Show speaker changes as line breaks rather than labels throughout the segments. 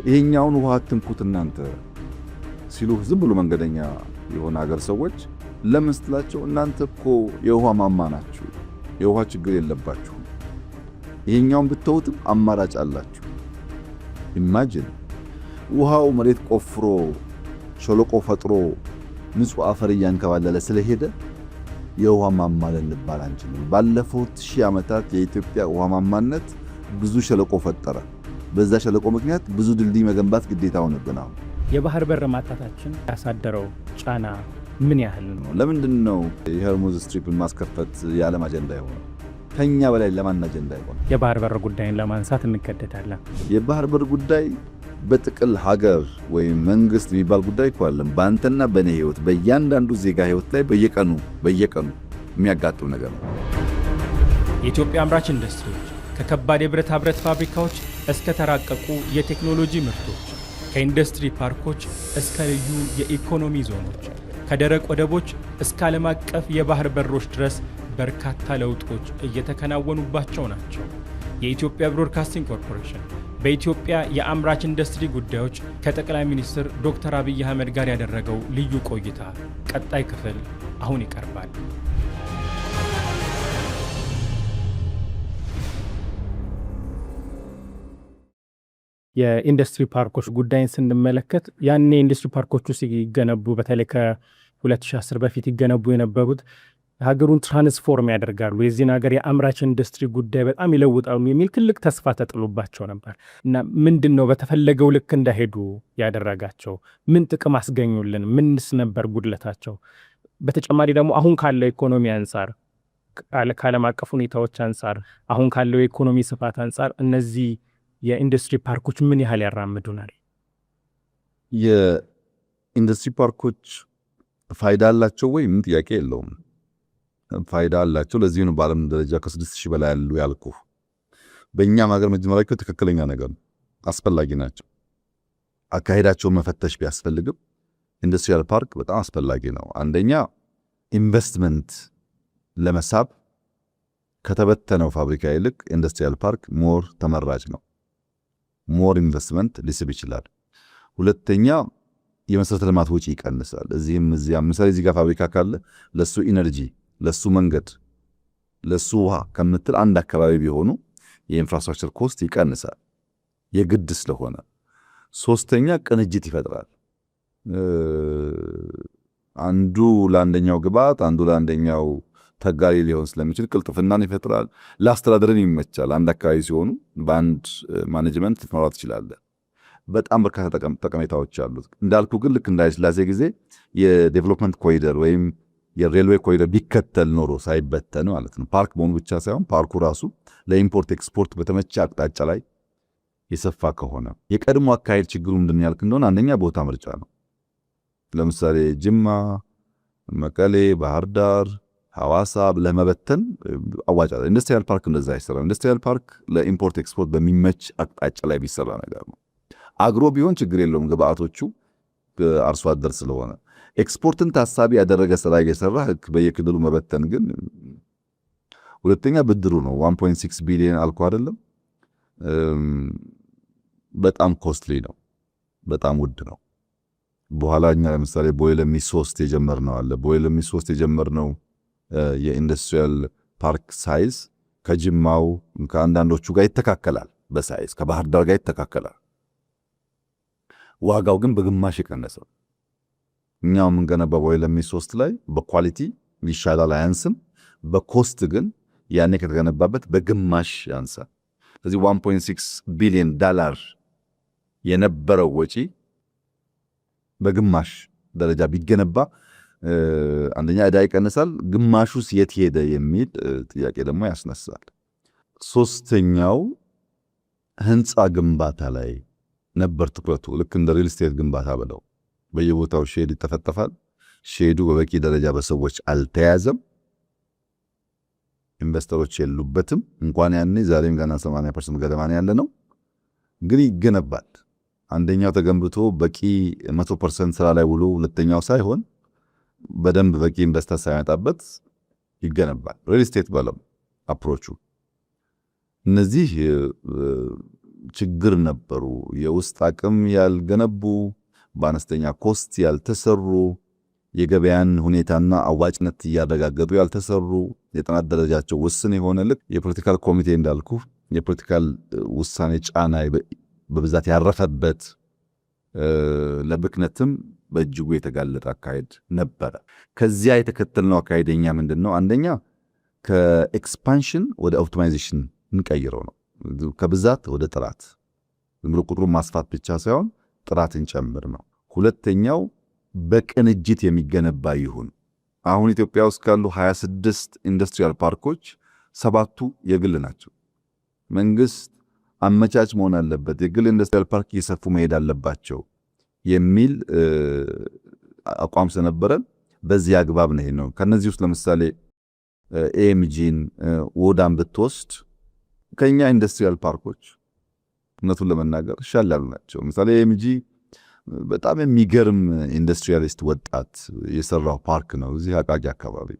ይሄኛውን ውሃ አትንኩት እናንተ ሲሉ ዝም ብሎ መንገደኛ የሆነ ሀገር ሰዎች ለምን ስትላቸው እናንተ እኮ የውሃ ማማ ናችሁ፣ የውሃ ችግር የለባችሁ፣ ይሄኛውን ብትተውትም አማራጭ አላችሁ። ኢማጂን ውሃው መሬት ቆፍሮ ሸለቆ ፈጥሮ ንጹህ አፈር እያንከባለለ ስለሄደ የውሃ ማማ ልንባል አንችልም። ባለፉት ሺህ ዓመታት የኢትዮጵያ ውሃ ማማነት ብዙ ሸለቆ ፈጠረ። በዛ ሸለቆ ምክንያት ብዙ ድልድይ መገንባት ግዴታ ሆነብን።
የባህር በር ማጣታችን ያሳደረው ጫና ምን ያህል ነው?
ለምንድን ነው የሆርሙዝ ስትሪፕን ማስከፈት የዓለም አጀንዳ የሆነው? ከኛ በላይ ለማን አጀንዳ ይሆናል?
የባህር በር ጉዳይን ለማንሳት እንገደዳለን።
የባህር በር ጉዳይ በጥቅል ሀገር ወይም መንግስት የሚባል ጉዳይ እኮ አይደለም። በአንተና በእኔ ህይወት፣ በእያንዳንዱ ዜጋ ህይወት ላይ በየቀኑ የሚያጋጥም ነገር ነው።
የኢትዮጵያ አምራች ኢንዱስትሪዎች ከከባድ የብረታ ብረት ፋብሪካዎች እስከ ተራቀቁ የቴክኖሎጂ ምርቶች፣ ከኢንዱስትሪ ፓርኮች እስከ ልዩ የኢኮኖሚ ዞኖች፣ ከደረቅ ወደቦች እስከ ዓለም አቀፍ የባህር በሮች ድረስ በርካታ ለውጦች እየተከናወኑባቸው ናቸው። የኢትዮጵያ ብሮድካስቲንግ ኮርፖሬሽን በኢትዮጵያ የአምራች ኢንዱስትሪ ጉዳዮች ከጠቅላይ ሚኒስትር ዶክተር አብይ አህመድ ጋር ያደረገው ልዩ ቆይታ ቀጣይ ክፍል አሁን ይቀርባል። የኢንዱስትሪ ፓርኮች ጉዳይን ስንመለከት ያኔ ኢንዱስትሪ ፓርኮቹ ሲገነቡ በተለይ ከ2010 በፊት ይገነቡ የነበሩት ሀገሩን ትራንስፎርም ያደርጋሉ፣ የዚህን ሀገር የአምራች ኢንዱስትሪ ጉዳይ በጣም ይለውጣሉ የሚል ትልቅ ተስፋ ተጥሎባቸው ነበር እና ምንድን ነው በተፈለገው ልክ እንዳይሄዱ ያደረጋቸው? ምን ጥቅም አስገኙልን? ምንስ ነበር ጉድለታቸው? በተጨማሪ ደግሞ አሁን ካለው ኢኮኖሚ አንጻር፣ ከዓለም አቀፍ ሁኔታዎች አንጻር፣ አሁን ካለው የኢኮኖሚ ስፋት አንጻር እነዚህ የኢንዱስትሪ ፓርኮች ምን ያህል ያራምዱናል?
የኢንዱስትሪ ፓርኮች ፋይዳ አላቸው ወይ? ምን ጥያቄ የለውም። ፋይዳ አላቸው። ለዚህ ነው በዓለም ደረጃ ከ6000 በላይ ያሉ ያልኩ። በእኛም ሀገር መጀመሪያቸው ትክክለኛ ነገር ነው፣ አስፈላጊ ናቸው። አካሄዳቸውን መፈተሽ ቢያስፈልግም ኢንዱስትሪያል ፓርክ በጣም አስፈላጊ ነው። አንደኛ ኢንቨስትመንት ለመሳብ ከተበተነው ፋብሪካ ይልቅ ኢንዱስትሪያል ፓርክ ሞር ተመራጭ ነው። ሞር ኢንቨስትመንት ሊስብ ይችላል። ሁለተኛ የመሰረተ ልማት ወጪ ይቀንሳል። እዚህም ምሳሌ እዚህ ጋር ፋብሪካ ካለ ለሱ ኢነርጂ፣ ለሱ መንገድ፣ ለሱ ውሃ ከምትል አንድ አካባቢ ቢሆኑ የኢንፍራስትራክቸር ኮስት ይቀንሳል የግድ ስለሆነ። ሶስተኛ ቅንጅት ይፈጥራል። አንዱ ለአንደኛው ግብዓት፣ አንዱ ለአንደኛው ተጋሪ ሊሆን ስለሚችል ቅልጥፍናን ይፈጥራል። ለአስተዳደርን ይመቻል። አንድ አካባቢ ሲሆኑ በአንድ ማኔጅመንት ልትመራ ትችላለህ። በጣም በርካታ ጠቀሜታዎች አሉት። እንዳልኩ ግን ልክ እንደ ኃይለሥላሴ ጊዜ የዴቨሎፕመንት ኮሪደር ወይም የሬልዌይ ኮሪደር ቢከተል ኖሮ ሳይበተን ማለት ነው። ፓርክ መሆኑ ብቻ ሳይሆን ፓርኩ ራሱ ለኢምፖርት ኤክስፖርት በተመቸ አቅጣጫ ላይ የሰፋ ከሆነ። የቀድሞ አካሄድ ችግሩ ምንድን ያልክ እንደሆነ አንደኛ ቦታ ምርጫ ነው። ለምሳሌ ጅማ፣ መቀሌ፣ ባህር ዳር፣ ሐዋሳ ለመበተን አዋጭ አይደለም። ኢንዱስትሪያል ፓርክ እንደዛ አይሰራም። ኢንዱስትሪያል ፓርክ ለኢምፖርት ኤክስፖርት በሚመች አቅጣጫ ላይ ቢሰራ ነገር ነው። አግሮ ቢሆን ችግር የለውም፣ ግብአቶቹ አርሶ አደር ስለሆነ። ኤክስፖርትን ታሳቢ ያደረገ ስራ እየሰራ በየክልሉ መበተን ግን ሁለተኛ ብድሩ ነው። 1.6 ቢሊዮን አልኩ አይደለም፣ በጣም ኮስትሊ ነው፣ በጣም ውድ ነው። በኋላ እኛ ለምሳሌ ቦይለሚ 3 የጀመርነው አለ። ቦይለሚ 3 የጀመርነው የኢንዱስትሪያል ፓርክ ሳይዝ ከጅማው ከአንዳንዶቹ ጋር ይተካከላል፣ በሳይዝ ከባህር ዳር ጋር ይተካከላል። ዋጋው ግን በግማሽ የቀነሰ። እኛው የምንገነባው ቦይለሚ 3 ላይ በኳሊቲ ይሻላል፣ አያንስም። በኮስት ግን ያኔ ከተገነባበት በግማሽ ያንሳል። ስለዚህ 1.6 ቢሊዮን ዶላር የነበረው ወጪ በግማሽ ደረጃ ቢገነባ አንደኛ ዕዳ ይቀንሳል፣ ግማሹስ የት ሄደ የሚል ጥያቄ ደግሞ ያስነሳል። ሶስተኛው ህንፃ ግንባታ ላይ ነበር ትኩረቱ። ልክ እንደ ሪል ስቴት ግንባታ ብለው በየቦታው ሼድ ይተፈጠፋል። ሼዱ በበቂ ደረጃ በሰዎች አልተያዘም፣ ኢንቨስተሮች የሉበትም። እንኳን ያኔ ዛሬም ገና 80% ገደማ ያለ ነው። እንግዲህ ይገነባል። አንደኛው ተገንብቶ በቂ 100% ስራ ላይ ውሎ ሁለተኛው ሳይሆን በደንብ በቂ ኢንቨስተር ሳይመጣበት ይገነባል። ሪል ስቴት ባለው አፕሮቹ እነዚህ ችግር ነበሩ። የውስጥ አቅም ያልገነቡ፣ በአነስተኛ ኮስት ያልተሰሩ፣ የገበያን ሁኔታና አዋጭነት እያረጋገጡ ያልተሰሩ፣ የጥናት ደረጃቸው ውስን የሆነ ልክ የፖለቲካል ኮሚቴ እንዳልኩ የፖለቲካል ውሳኔ ጫና በብዛት ያረፈበት ለብክነትም በእጅጉ የተጋለጠ አካሄድ ነበረ። ከዚያ የተከተልነው አካሄደኛ ምንድን ነው? አንደኛ ከኤክስፓንሽን ወደ ኦፕቲማይዜሽን እንቀይረው ነው። ከብዛት ወደ ጥራት፣ ዝም ብሎ ቁጥሩን ማስፋት ብቻ ሳይሆን ጥራትን ጨምር ነው። ሁለተኛው በቅንጅት የሚገነባ ይሁን። አሁን ኢትዮጵያ ውስጥ ካሉ 26 ኢንዱስትሪያል ፓርኮች 7ቱ የግል ናቸው። መንግስት አመቻች መሆን አለበት፣ የግል ኢንዱስትሪያል ፓርክ እየሰፉ መሄድ አለባቸው የሚል አቋም ስለነበረን በዚህ አግባብ ነው። ከነዚህ ውስጥ ለምሳሌ ኤኤምጂን ወዳም ብትወስድ ከኛ ኢንዱስትሪያል ፓርኮች እውነቱን ለመናገር ይሻል ያሉ ናቸው። ለምሳሌ ኤኤምጂ በጣም የሚገርም ኢንዱስትሪያሊስት ወጣት የሰራው ፓርክ ነው እዚህ አቃቂ አካባቢ።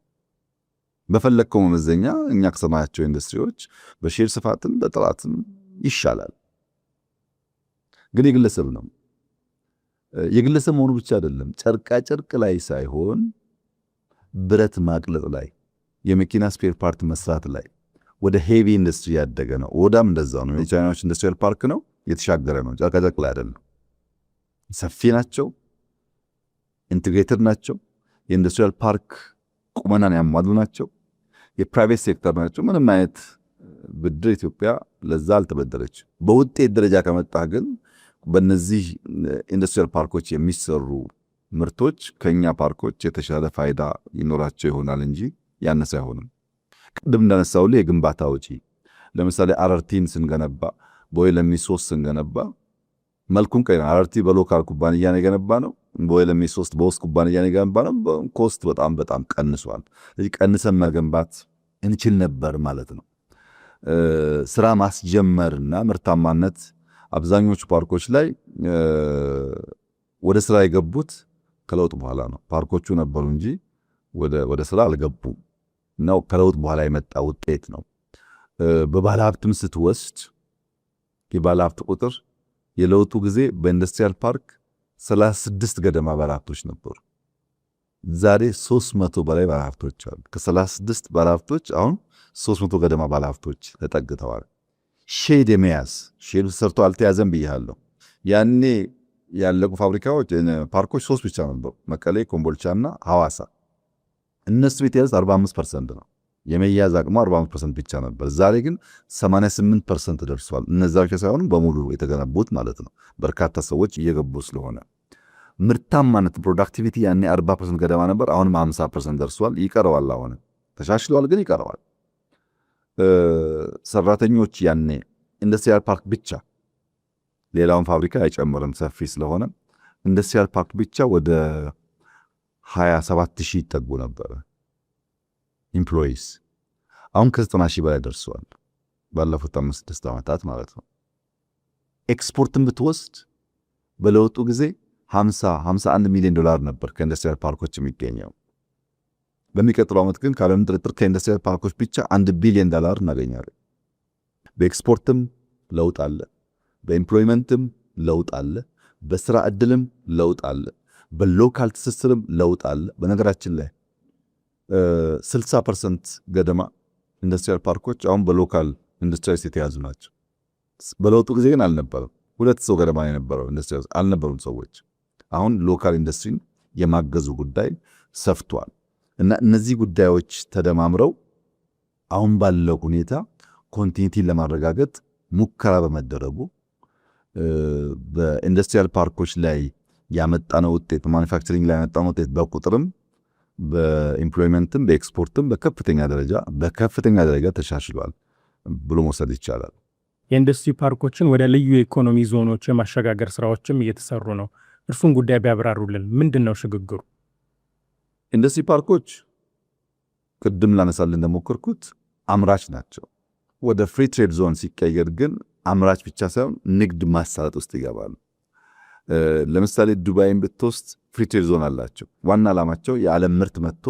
በፈለግከው መመዘኛ እኛ ከሰማያቸው ኢንዱስትሪዎች በሼር ስፋትም በጥራትም ይሻላል። ግን የግለሰብ ነው። የግለሰብ መሆኑ ብቻ አይደለም፣ ጨርቃ ጨርቅ ላይ ሳይሆን ብረት ማቅለጥ ላይ፣ የመኪና ስፔር ፓርት መስራት ላይ ወደ ሄቪ ኢንዱስትሪ ያደገ ነው። ወዳም እንደዛው ነው። የቻይናዎች ኢንዱስትሪያል ፓርክ ነው፣ የተሻገረ ነው። ጨርቃ ጨርቅ ላይ አይደለም። ሰፊ ናቸው፣ ኢንቴግሬትድ ናቸው። የኢንዱስትሪያል ፓርክ ቁመናን ያሟሉ ናቸው። የፕራይቬት ሴክተር ናቸው። ምንም አይነት ብድር ኢትዮጵያ ለዛ አልተበደረች። በውጤት ደረጃ ከመጣህ ግን በእነዚህ ኢንዱስትሪያል ፓርኮች የሚሰሩ ምርቶች ከኛ ፓርኮች የተሻለ ፋይዳ ይኖራቸው ይሆናል እንጂ ያነሰ አይሆንም። ቅድም እንዳነሳውልህ የግንባታ ወጪ ለምሳሌ አረርቲን ስንገነባ በወይለሚ 3 ስንገነባ መልኩን ቀይረን፣ አረርቲ በሎካል ኩባንያ ነው የገነባ ነው። በወይለሚ 3 በውስጥ ኩባንያ ነው የገነባ ነው። ኮስት በጣም ቀንሷል። ስለዚህ ቀንሰን መገንባት እንችል ነበር ማለት ነው። ስራ ማስጀመርና ምርታማነት አብዛኞቹ ፓርኮች ላይ ወደ ስራ የገቡት ከለውጥ በኋላ ነው። ፓርኮቹ ነበሩ እንጂ ወደ ስራ አልገቡም ነው። ከለውጥ በኋላ የመጣ ውጤት ነው። በባለ ሀብትም ስትወስድ የባለ ሀብት ቁጥር የለውጡ ጊዜ በኢንዱስትሪያል ፓርክ 36 ገደማ ባለሀብቶች ነበሩ። ዛሬ 300 በላይ ባለሀብቶች አሉ። ከ36 ባለሀብቶች አሁን 300 ገደማ ባለሀብቶች ተጠግተዋል። ሼድ የመያዝ ሼድ ሰርቶ አልተያዘም ብያለሁ። ያኔ ያለቁ ፋብሪካዎች ፓርኮች 3 ብቻ ነበሩ፣ መቀሌ፣ ኮምቦልቻና ሐዋሳ። እነሱ የተያዙት 45% ነው። የመያዝ አቅሙ 45% ብቻ ነበር። ዛሬ ግን 88% ደርሷል። እነዛ ብቻ ሳይሆኑ በሙሉ የተገነቡት ማለት ነው። በርካታ ሰዎች እየገቡ ስለሆነ ምርታማነት ፕሮዳክቲቪቲ ያኔ 40% ገደማ ነበር። አሁንም 50% ደርሷል። ይቀረዋል። አሁን ተሻሽሏል፣ ግን ይቀረዋል። ሰራተኞች ያኔ ኢንዱስትሪያል ፓርክ ብቻ ሌላውን ፋብሪካ አይጨምርም፣ ሰፊ ስለሆነ ኢንዱስትሪያል ፓርክ ብቻ ወደ 27,000 ይጠጉ ነበር ኢምፕሎይስ። አሁን ከ90,000 በላይ ደርሰዋል ባለፉት 5-6 ዓመታት ማለት ነው። ኤክስፖርትን ብትወስድ በለውጡ ጊዜ 51 ሚሊዮን ዶላር ነበር ከኢንዱስትሪያል ፓርኮች የሚገኘው። በሚቀጥለው ዓመት ግን ካለም ጥርጥር ከኢንዱስትሪያል ፓርኮች ብቻ $1 ቢሊዮን እናገኛለን። በኤክስፖርትም ለውጥ አለ፣ በኤምፕሎይመንትም ለውጥ አለ፣ በስራ ዕድልም ለውጥ አለ፣ በሎካል ትስስርም ለውጥ አለ። በነገራችን ላይ 60% ገደማ ኢንዱስትሪያል ፓርኮች አሁን በሎካል ኢንዱስትሪስ የተያዙ ናቸው። በለውጡ ጊዜ ግን አልነበረም። 2 ሰው ገደማ የነበረው ኢንዱስትሪስ አልነበሩም ሰዎች። አሁን ሎካል ኢንዱስትሪን የማገዙ ጉዳይ ሰፍቷል። እና እነዚህ ጉዳዮች ተደማምረው አሁን ባለው ሁኔታ ኮንቲኒቲን ለማረጋገጥ ሙከራ በመደረጉ በኢንዱስትሪያል ፓርኮች ላይ ያመጣነው ውጤት፣ በማኑፋክቸሪንግ ላይ ያመጣነው ውጤት በቁጥርም በኢምፕሎይመንትም በኤክስፖርትም በከፍተኛ ደረጃ ተሻሽሏል ብሎ መውሰድ ይቻላል።
የኢንዱስትሪ ፓርኮችን ወደ ልዩ የኢኮኖሚ ዞኖች የማሸጋገር ስራዎችም እየተሰሩ ነው። እርሱን ጉዳይ ቢያብራሩልን። ምንድን ነው ሽግግሩ?
ኢንዱስትሪ ፓርኮች ቅድም ላነሳልን እንደሞከርኩት አምራች ናቸው። ወደ ፍሪ ትሬድ ዞን ሲቀየር ግን አምራች ብቻ ሳይሆን ንግድ ማሳለጥ ውስጥ ይገባሉ። ለምሳሌ ዱባይን ብትወስድ ፍሪ ትሬድ ዞን አላቸው። ዋና ዓላማቸው የዓለም ምርት መጥቶ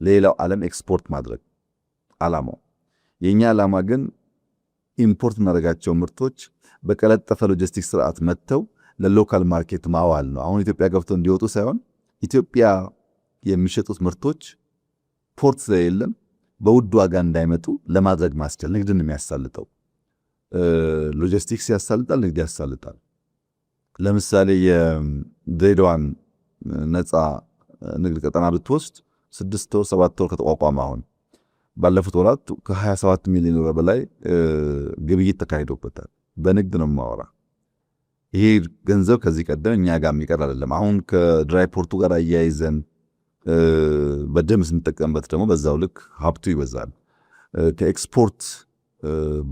ለሌላው ዓለም ኤክስፖርት ማድረግ ዓላማው። የኛ ዓላማ ግን ኢምፖርት እናደርጋቸው ምርቶች በቀለጠፈ ሎጂስቲክስ ስርዓት መጥተው ለሎካል ማርኬት ማዋል ነው። አሁን ኢትዮጵያ ገብተው እንዲወጡ ሳይሆን ኢትዮጵያ የሚሸጡት ምርቶች ፖርት ስለሌለም በውድ ዋጋ እንዳይመጡ ለማድረግ ማስቻል ንግድን የሚያሳልጠው ሎጂስቲክስ ያሳልጣል፣ ንግድ ያሳልጣል። ለምሳሌ የድሬዳዋን ነፃ ንግድ ቀጠና ብትወስድ 6 ወር 7 ወር ከተቋቋመ አሁን ባለፉት ወራት ከ27 ሚሊዮን ብር በላይ ግብይት ተካሂዶበታል። በንግድ ነው የማወራ። ይሄ ገንዘብ ከዚህ ቀደም እኛ ጋር የሚቀር አይደለም። አሁን ከድራይ ፖርቱ ጋር አያይዘን በደንብ ስንጠቀምበት ደግሞ በዛው ልክ ሀብቱ ይበዛል። ከኤክስፖርት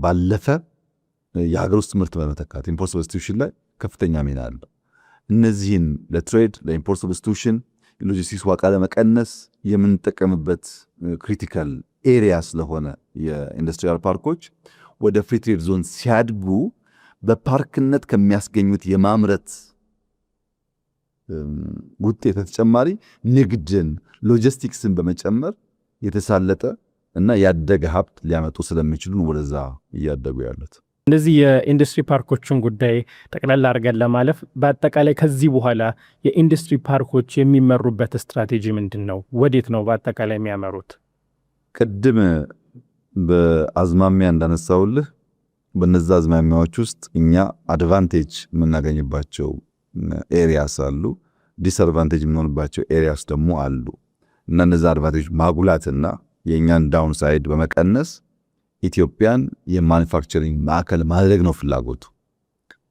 ባለፈ የሀገር ውስጥ ምርት በመተካት ኢምፖርት ሰብስቲቱሽን ላይ ከፍተኛ ሚና አለው። እነዚህን ለትሬድ ለኢምፖርት ሰብስቲቱሽን ሎጂስቲክስ ዋጋ ለመቀነስ የምንጠቀምበት ክሪቲካል ኤሪያ ስለሆነ የኢንዱስትሪያል ፓርኮች ወደ ፍሪ ትሬድ ዞን ሲያድጉ በፓርክነት ከሚያስገኙት የማምረት ውጤት ተጨማሪ ንግድን ሎጂስቲክስን በመጨመር የተሳለጠ እና ያደገ ሀብት ሊያመጡ ስለሚችሉ ወደዛ እያደጉ ያሉት።
እነዚህ የኢንዱስትሪ ፓርኮችን ጉዳይ ጠቅላላ አድርገን ለማለፍ በአጠቃላይ ከዚህ በኋላ የኢንዱስትሪ ፓርኮች የሚመሩበት ስትራቴጂ ምንድን ነው? ወዴት ነው በአጠቃላይ የሚያመሩት?
ቅድም በአዝማሚያ እንዳነሳውልህ በነዛ አዝማሚያዎች ውስጥ እኛ አድቫንቴጅ የምናገኝባቸው ኤሪያስ አሉ፣ ዲስአድቫንቴጅ የምንሆንባቸው ኤሪያስ ደግሞ አሉ እና እነዛ አድቫንቴጅ ማጉላትና የእኛን ዳውን ሳይድ በመቀነስ ኢትዮጵያን የማኒፋክቸሪንግ ማዕከል ማድረግ ነው ፍላጎቱ።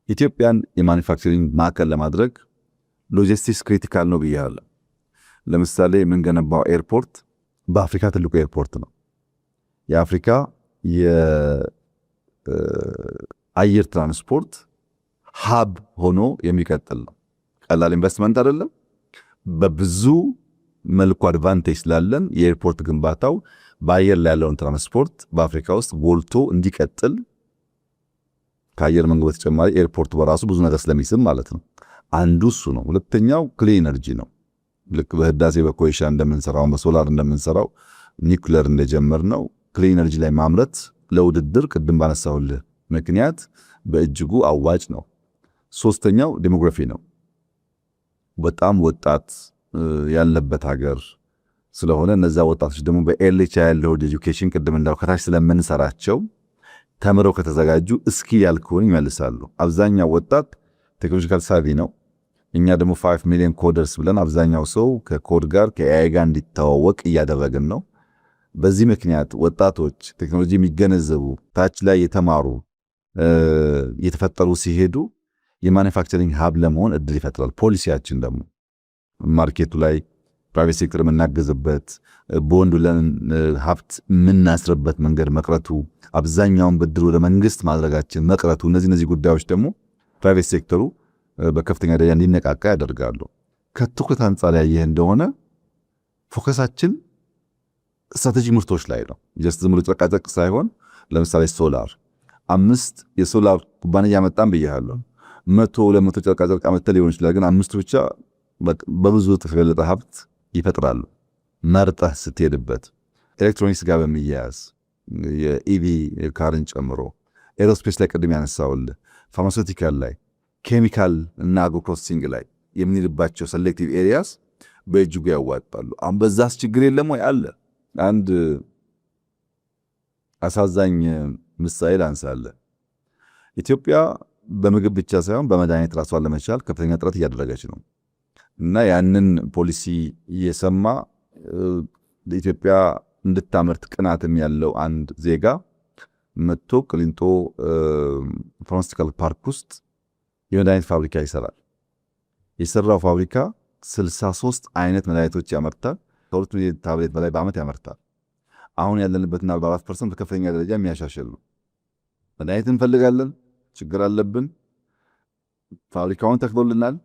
ኢትዮጵያን የማኒፋክቸሪንግ ማዕከል ለማድረግ ሎጂስቲክስ ክሪቲካል ነው ብያለሁ። ለምሳሌ የምንገነባው ኤርፖርት በአፍሪካ ትልቁ ኤርፖርት ነው። የአፍሪካ የአየር ትራንስፖርት ሀብ ሆኖ የሚቀጥል ነው። ቀላል ኢንቨስትመንት አይደለም። በብዙ መልኩ አድቫንቴጅ ስላለን የኤርፖርት ግንባታው በአየር ላይ ያለውን ትራንስፖርት በአፍሪካ ውስጥ ጎልቶ እንዲቀጥል ከአየር መንገድ በተጨማሪ ኤርፖርቱ በራሱ ብዙ ነገር ስለሚስብ ማለት ነው። አንዱ እሱ ነው። ሁለተኛው ክሊን ኤነርጂ ነው። ልክ በህዳሴ በኮይሻ እንደምንሰራው በሶላር እንደምንሰራው ኒውክሌር እንደጀመር ነው ክሊን ኤነርጂ ላይ ማምረት ለውድድር ቅድም ባነሳውልህ ምክንያት በእጅጉ አዋጭ ነው። ሶስተኛው ዴሞግራፊ ነው። በጣም ወጣት ያለበት ሀገር ስለሆነ እነዛ ወጣቶች ደግሞ በኤርሊ ቻይልድሁድ ኤጁኬሽን ቅድም እንዳው ከታች ስለምንሰራቸው ተምረው ከተዘጋጁ እስኪ ያልኩን ይመልሳሉ። አብዛኛው ወጣት ቴክኖሎጂካል ሳቪ ነው። እኛ ደግሞ 5 ሚሊዮን ኮደርስ ብለን አብዛኛው ሰው ከኮድ ጋር ከኤአይ ጋር እንዲተዋወቅ እያደረግን ነው። በዚህ ምክንያት ወጣቶች ቴክኖሎጂ የሚገነዘቡ ታች ላይ የተማሩ የተፈጠሩ ሲሄዱ የማኒፋክቸሪንግ ሀብ ለመሆን እድል ይፈጥራል። ፖሊሲያችን ደግሞ ማርኬቱ ላይ ፕራይቬት ሴክተር የምናገዝበት ቦንድ ብለን ሀብት የምናስርበት መንገድ መቅረቱ፣ አብዛኛውን ብድር ወደ መንግስት ማድረጋችን መቅረቱ፣ እነዚህ ጉዳዮች ደግሞ ፕራይቬት ሴክተሩ በከፍተኛ ደረጃ እንዲነቃቃ ያደርጋሉ። ከትኩረት አንጻር ያየህ እንደሆነ ፎከሳችን ስትራቴጂ ምርቶች ላይ ነው። ጀስት ዝም ብሎ ጨቃጨቅ ሳይሆን ለምሳሌ ሶላር 5 የሶላር ኩባንያ መጣን ብያለሁ። 100-200 ጨርቃጨርቅ አመተ ሊሆን ይችላል። ግን 5 ብቻ በብዙ ተፈለጠ ሀብት ይፈጥራሉ። መርጠህ ስትሄድበት ኤሌክትሮኒክስ ጋር በሚያያዝ የኢቪ ካርን ጨምሮ ኤሮስፔስ ላይ ቅድም ያነሳውልህ ፋርማሲውቲካል ላይ ኬሚካል እና አግሮ ፕሮሰሲንግ ላይ የምንልባቸው ሴሌክቲቭ ኤሪያስ በእጅጉ ያዋጣሉ። አሁን በዛስ ችግር የለም ወይ? አለ። አንድ አሳዛኝ ምሳሌ ላንሳለ። ኢትዮጵያ በምግብ ብቻ ሳይሆን በመድኃኒት ራሷን ለመቻል ከፍተኛ ጥረት እያደረገች ነው እና ያንን ፖሊሲ እየሰማ ኢትዮጵያ እንድታመርት ቅናትም ያለው አንድ ዜጋ መጥቶ ቅሊንጦ ፋርማሲውቲካል ፓርክ ውስጥ የመድኃኒት ፋብሪካ ይሰራል። የሰራው ፋብሪካ 63 አይነት መድኃኒቶች ያመርታል። ከ2 ሚሊዮን ታብሌት በላይ በዓመት ያመርታል። አሁን ያለንበትና 44% በከፍተኛ ደረጃ የሚያሻሽል ነው። መድኃኒት እንፈልጋለን፣ ችግር አለብን። ፋብሪካውን ተክሎልናል።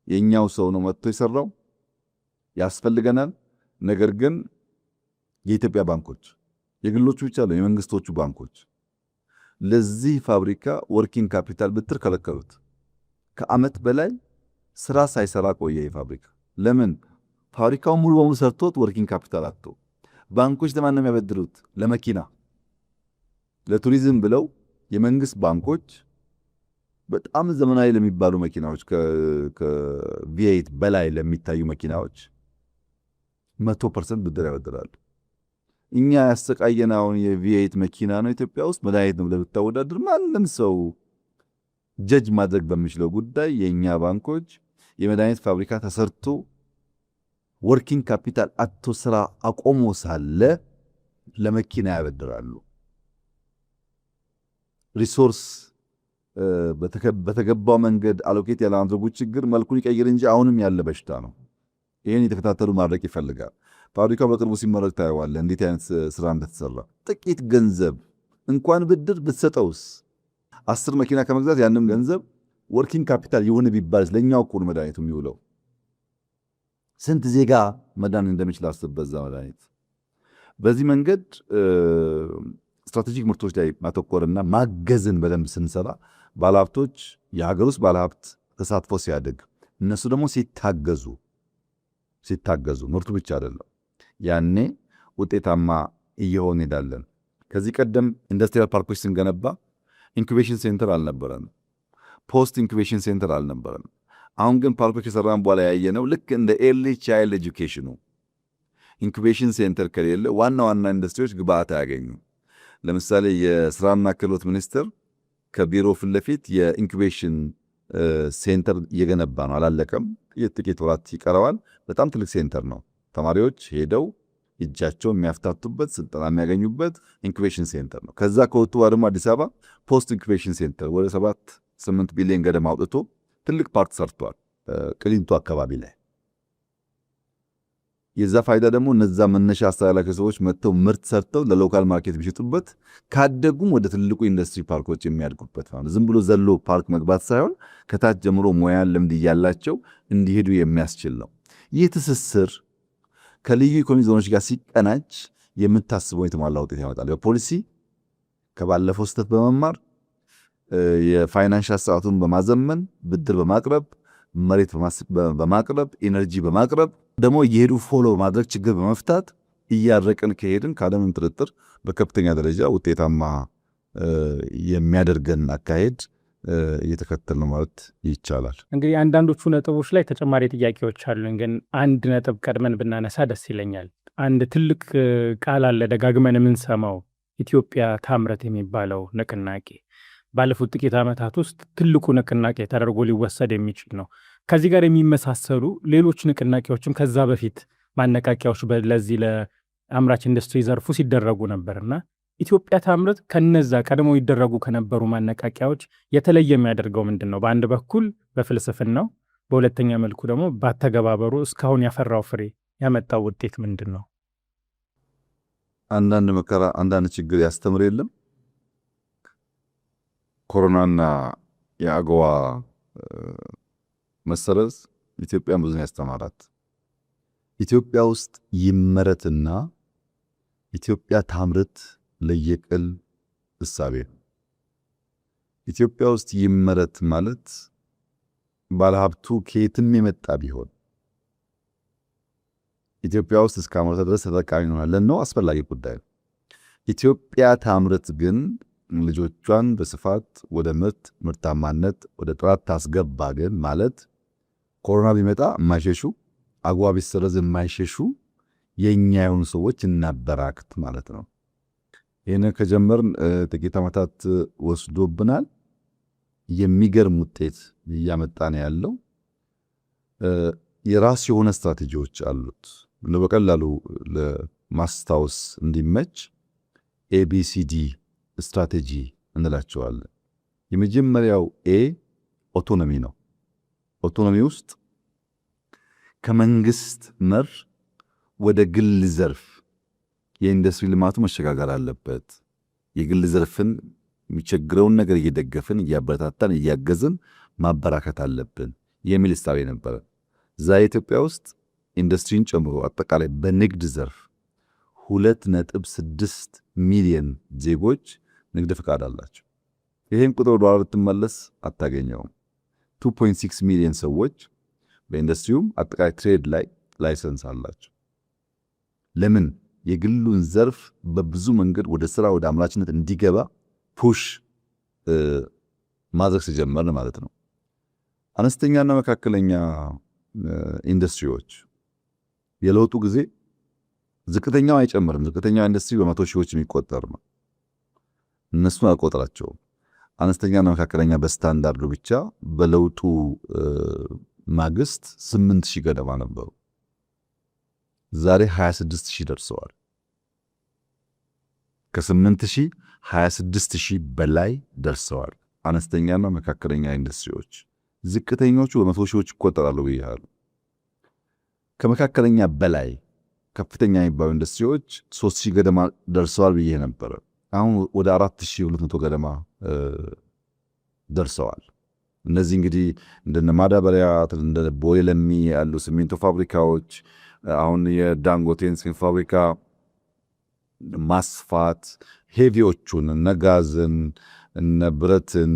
የኛው ሰው ነው መጥቶ የሰራው፣ ያስፈልገናል። ነገር ግን የኢትዮጵያ ባንኮች የግሎቹ ብቻ ነው የመንግስቶቹ ባንኮች ለዚህ ፋብሪካ ወርኪንግ ካፒታል ብትር ከለከሉት። ከዓመት በላይ ስራ ሳይሰራ ቆየ የፋብሪካ። ለምን? ፋብሪካው ሙሉ በሙሉ ሰርቶት ወርኪንግ ካፒታል አጥቶ። ባንኮች ለማን ነው የሚያበድሩት? ለመኪና ለቱሪዝም ብለው የመንግስት ባንኮች በጣም ዘመናዊ ለሚባሉ መኪናዎች ከቪኤት በላይ ለሚታዩ መኪናዎች 100% ብድር ያበድራሉ። እኛ ያሰቃየናውን የቪኤት መኪና ነው ኢትዮጵያ ውስጥ መድኃኒት ነው ብለህ ብታወዳድር ማንም ሰው ጀጅ ማድረግ በሚችለው ጉዳይ የእኛ ባንኮች የመድኃኒት ፋብሪካ ተሰርቶ ወርኪንግ ካፒታል አቶ ስራ አቆሞ ሳለ ለመኪና ያበድራሉ። ሪሶርስ በተገባው መንገድ አሎኬት ያለማድረጉ ችግር መልኩን ይቀይር እንጂ አሁንም ያለ በሽታ ነው። ይህን የተከታተሉ ማድረግ ይፈልጋል። ፋብሪካው በቅርቡ ሲመረቅ ታየዋለህ እንዴት አይነት ስራ እንደተሰራ። ጥቂት ገንዘብ እንኳን ብድር ብትሰጠውስ 10 መኪና ከመግዛት ያንም ገንዘብ ወርኪንግ ካፒታል ይሁን ቢባል ለኛው እኮ ነው መድኃኒቱ የሚውለው። ስንት ዜጋ መዳን እንደሚችል አስብ በዛ መድኃኒት። በዚህ መንገድ ስትራቴጂክ ምርቶች ላይ ማተኮርና ማገዝን በደንብ ስንሰራ ባለሀብቶች የሀገር ውስጥ ባለሀብት ተሳትፎ ሲያድግ እነሱ ደግሞ ሲታገዙ ምርቱ ብቻ አይደለም ያኔ ውጤታማ እየሆን ሄዳለን። ከዚህ ቀደም ኢንዱስትሪያል ፓርኮች ስንገነባ ኢንኩቤሽን ሴንተር አልነበረም፣ ፖስት ኢንኩቤሽን ሴንተር አልነበረም። አሁን ግን ፓርኮች የሰራን በኋላ ያየነው ልክ እንደ ኤርሊ ቻይልድ ኤጁኬሽኑ ኢንኩቤሽን ሴንተር ከሌለ ዋና ኢንዱስትሪዎች ግብአት አያገኙ። ለምሳሌ የስራና ክህሎት ሚኒስቴር ከቢሮ ፊት ለፊት የኢንኩቤሽን ሴንተር እየገነባ ነው። አላለቀም፣ ጥቂት ወራት ይቀረዋል። በጣም ትልቅ ሴንተር ነው። ተማሪዎች ሄደው እጃቸው የሚያፍታቱበት ስልጠና የሚያገኙበት ኢንኩቤሽን ሴንተር ነው። ከዛ ከወጡ ደግሞ አዲስ አበባ ፖስት ኢንኩቤሽን ሴንተር ወደ 7-8 ቢሊዮን ገደማ አውጥቶ ትልቅ ፓርት ሰርቷል ቅሊንጦ አካባቢ ላይ። የዛ ፋይዳ ደግሞ እነዛ መነሻ አስተላላፊ ሰዎች መጥተው ምርት ሰርተው ለሎካል ማርኬት ቢሸጡበት ካደጉም ወደ ትልቁ ኢንዱስትሪ ፓርኮች የሚያድጉበት ነው። ዝም ብሎ ዘሎ ፓርክ መግባት ሳይሆን ከታች ጀምሮ ሙያን ልምድ እያላቸው እንዲሄዱ የሚያስችል ነው። ይህ ትስስር ከልዩ ኢኮኖሚ ዞኖች ጋር ሲቀናጅ የምታስበው የተሟላ ውጤት ያመጣል። በፖሊሲ ከባለፈው ስህተት በመማር የፋይናንሻል ስርዓቱን በማዘመን ብድር በማቅረብ መሬት በማቅረብ ኢነርጂ በማቅረብ ደግሞ እየሄዱ ፎሎ በማድረግ ችግር በመፍታት እያረቅን ከሄድን ካለምንም ጥርጥር በከፍተኛ ደረጃ ውጤታማ የሚያደርገን አካሄድ እየተከተል ነው ማለት ይቻላል።
እንግዲህ አንዳንዶቹ ነጥቦች ላይ ተጨማሪ ጥያቄዎች አሉን፣ ግን አንድ ነጥብ ቀድመን ብናነሳ ደስ ይለኛል። አንድ ትልቅ ቃል አለ ደጋግመን የምንሰማው ኢትዮጵያ ታምረት የሚባለው ንቅናቄ ባለፉት ጥቂት ዓመታት ውስጥ ትልቁ ንቅናቄ ተደርጎ ሊወሰድ የሚችል ነው። ከዚህ ጋር የሚመሳሰሉ ሌሎች ንቅናቄዎችም ከዛ በፊት ማነቃቂያዎች ለዚህ ለአምራች ኢንዱስትሪ ዘርፉ ሲደረጉ ነበርና ኢትዮጵያ ታምረት ከነዛ ቀድሞ ይደረጉ ከነበሩ ማነቃቂያዎች የተለየ የሚያደርገው ምንድን ነው? በአንድ በኩል በፍልስፍናው፣ በሁለተኛ መልኩ ደግሞ ባተገባበሩ እስካሁን ያፈራው ፍሬ ያመጣው ውጤት ምንድን ነው?
አንዳንድ መከራ አንዳንድ ችግር ያስተምር የለም። ኮሮናና የአገዋ መሰረዝ ኢትዮጵያን ብዙ ያስተማራት። ኢትዮጵያ ውስጥ ይመረትና ኢትዮጵያ ታምርት ለየቅል እሳቤ። ኢትዮጵያ ውስጥ ይመረት ማለት ባለሀብቱ ከየትም የመጣ ቢሆን ኢትዮጵያ ውስጥ እስካመረተ ድረስ ተጠቃሚ እንሆናለን ነው አስፈላጊ ጉዳይ። ኢትዮጵያ ታምርት ግን ልጆቿን በስፋት ወደ ምርታማነት ወደ ጥራት ታስገባ ግን ማለት ኮሮና ቢመጣ የማይሸሹ አገዋ ቢሰረዝ የማይሸሹ የኛ የሆኑ ሰዎች እናበራክት ማለት ነው። ይህን ከጀመርን ጥቂት ዓመታት ወስዶብናል። የሚገርም ውጤት እያመጣ ነው ያለው። የራስ የሆነ ስትራቴጂዎች አሉት። በቀላሉ ለማስታወስ እንዲመች ኤቢሲዲ ስትራቴጂ እንላቸዋለን። የመጀመሪያው ኤ ኦቶኖሚ ነው። ኦቶኖሚ ውስጥ ከመንግስት መር ወደ ግል ዘርፍ የኢንዱስትሪ ልማቱ መሸጋገር አለበት። የግል ዘርፍን የሚቸግረውን ነገር እየደገፍን እያበረታታን እያገዝን ማበራከት አለብን የሚል እሳቤ ነበረ። ዛሬ ኢትዮጵያ ውስጥ ኢንዱስትሪን ጨምሮ አጠቃላይ በንግድ ዘርፍ 2.6 ሚሊዮን ዜጎች ንግድ ፍቃድ አላቸው። ይህን ቁጥር ወደ ኋላ ብትመለስ አታገኘውም። 2.6 ሚሊዮን ሰዎች በኢንዱስትሪውም አጠቃላይ ትሬድ ላይ ላይሰንስ አላቸው። ለምን? የግሉን ዘርፍ በብዙ መንገድ ወደ ስራ ወደ አምራችነት እንዲገባ ፑሽ ማድረግ ሲጀመርን ማለት ነው። አነስተኛና መካከለኛ ኢንዱስትሪዎች የለውጡ ጊዜ ዝቅተኛው አይጨምርም። ዝቅተኛው ኢንዱስትሪ በመቶ ሺዎች የሚቆጠር ነው። እነሱን አልቆጥራቸውም። አነስተኛና መካከለኛ በስታንዳርዱ ብቻ በለውጡ ማግስት 8000 ገደማ ነበሩ። ዛሬ 26000 ደርሰዋል። ከ8000 26000 በላይ ደርሰዋል አነስተኛና መካከለኛ ኢንዱስትሪዎች። ዝቅተኞቹ በመቶ ሺዎች ይቆጠራሉ ብያለሁ። ከመካከለኛ በላይ ከፍተኛ የሚባሉ ኢንዱስትሪዎች 3000 ገደማ ደርሰዋል ብዬ ነበረ። አሁን ወደ 4200 ገደማ ደርሰዋል። እነዚህ እንግዲህ እንደነ ማዳበሪያ እንደ ቦይ ለሚ ያሉ ሲሚንቶ ፋብሪካዎች አሁን የዳንጎቴን ሲሚንቶ ፋብሪካ ማስፋት ሄቪዎቹን እነ ጋዝን እነ ብረትን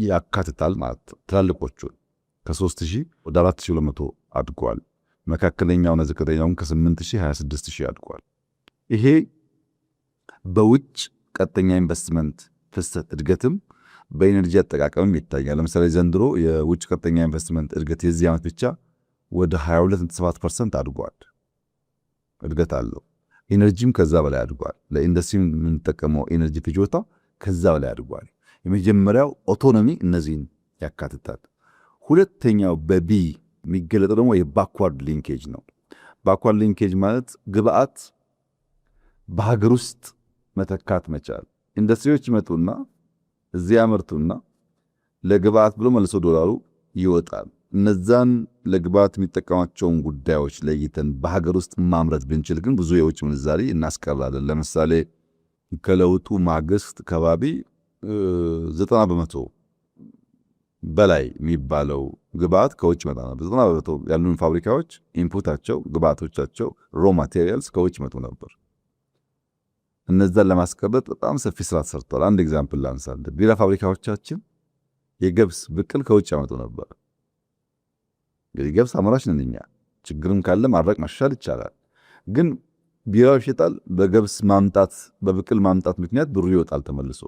ያካትታል ማለት ትላልቆቹን ከ3000 ወደ 4200 አድጓል። መካከለኛውና ዝቅተኛውን ከ8000 26000 አድጓል። ይሄ በውጭ ቀጥተኛ ኢንቨስትመንት ፍሰት እድገትም በኢነርጂ አጠቃቀምም ይታያል። ለምሳሌ ዘንድሮ የውጭ ቀጥተኛ ኢንቨስትመንት እድገት የዚህ ዓመት ብቻ ወደ 22.7% አድጓል። እድገት አለው። ኢነርጂም ከዛ በላይ አድጓል። ለኢንዱስትሪ የምንጠቀመው ኢነርጂ ፍጆታ ከዛ በላይ አድጓል። የመጀመሪያው ኦቶኖሚ እነዚህን ያካትታል። ሁለተኛው በቢ የሚገለጠው ደግሞ የባክዋርድ ሊንኬጅ ነው። ባክዋርድ ሊንኬጅ ማለት ግብአት በሀገር ውስጥ መተካት መቻል። ኢንዱስትሪዎች ይመጡና እዚያ ያመርቱና ለግብአት ብሎ መልሶ ዶላሩ ይወጣል። እነዛን ለግብአት የሚጠቀማቸውን ጉዳዮች ለይተን በሀገር ውስጥ ማምረት ብንችል ግን ብዙ የውጭ ምንዛሪ እናስቀራለን። ለምሳሌ ከለውጡ ማግስት ከባቢ 90% በላይ የሚባለው ግብአት ከውጭ መጣ ነበር። 90% ያሉን ፋብሪካዎች ኢንፑታቸው፣ ግብአቶቻቸው ሮ ማቴሪያልስ ከውጭ መጡ ነበር። እነዛን ለማስቀረት በጣም ሰፊ ስራ ተሰርቷል። አንድ ኤግዛምፕል ላንሳል። ቢራ ፋብሪካዎቻችን የገብስ ብቅል ከውጭ ያመጡ ነበር። እንግዲህ ገብስ አምራች ነን እኛ። ችግርም ካለ ማድረቅ ማሻሻል ይቻላል። ግን ቢራው ይሸጣል። በገብስ ማምጣት በብቅል ማምጣት ምክንያት ብሩ ይወጣል ተመልሶ።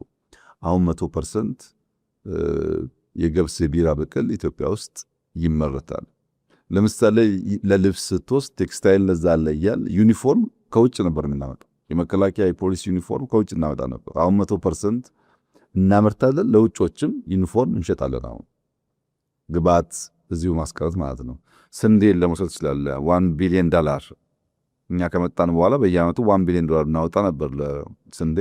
አሁን 100% የገብስ የቢራ ብቅል ኢትዮጵያ ውስጥ ይመረታል። ለምሳሌ ለልብስ ስትወስድ ቴክስታይል ለዛ አለ እያል ዩኒፎርም ከውጭ ነበር የምናመጣው። የመከላከያ የፖሊስ ዩኒፎርም ከውጭ እናመጣ ነበር። አሁን 100% እናመርታለን። ለውጮችም ዩኒፎርም እንሸጣለን። አሁን ግብአት እዚሁ ማስቀረት ማለት ነው። ስንዴን ለመውሰድ ትችላለህ። $1 ቢሊዮን እኛ ከመጣን በኋላ በየዓመቱ $1 ቢሊዮን እናወጣ ነበር ለስንዴ።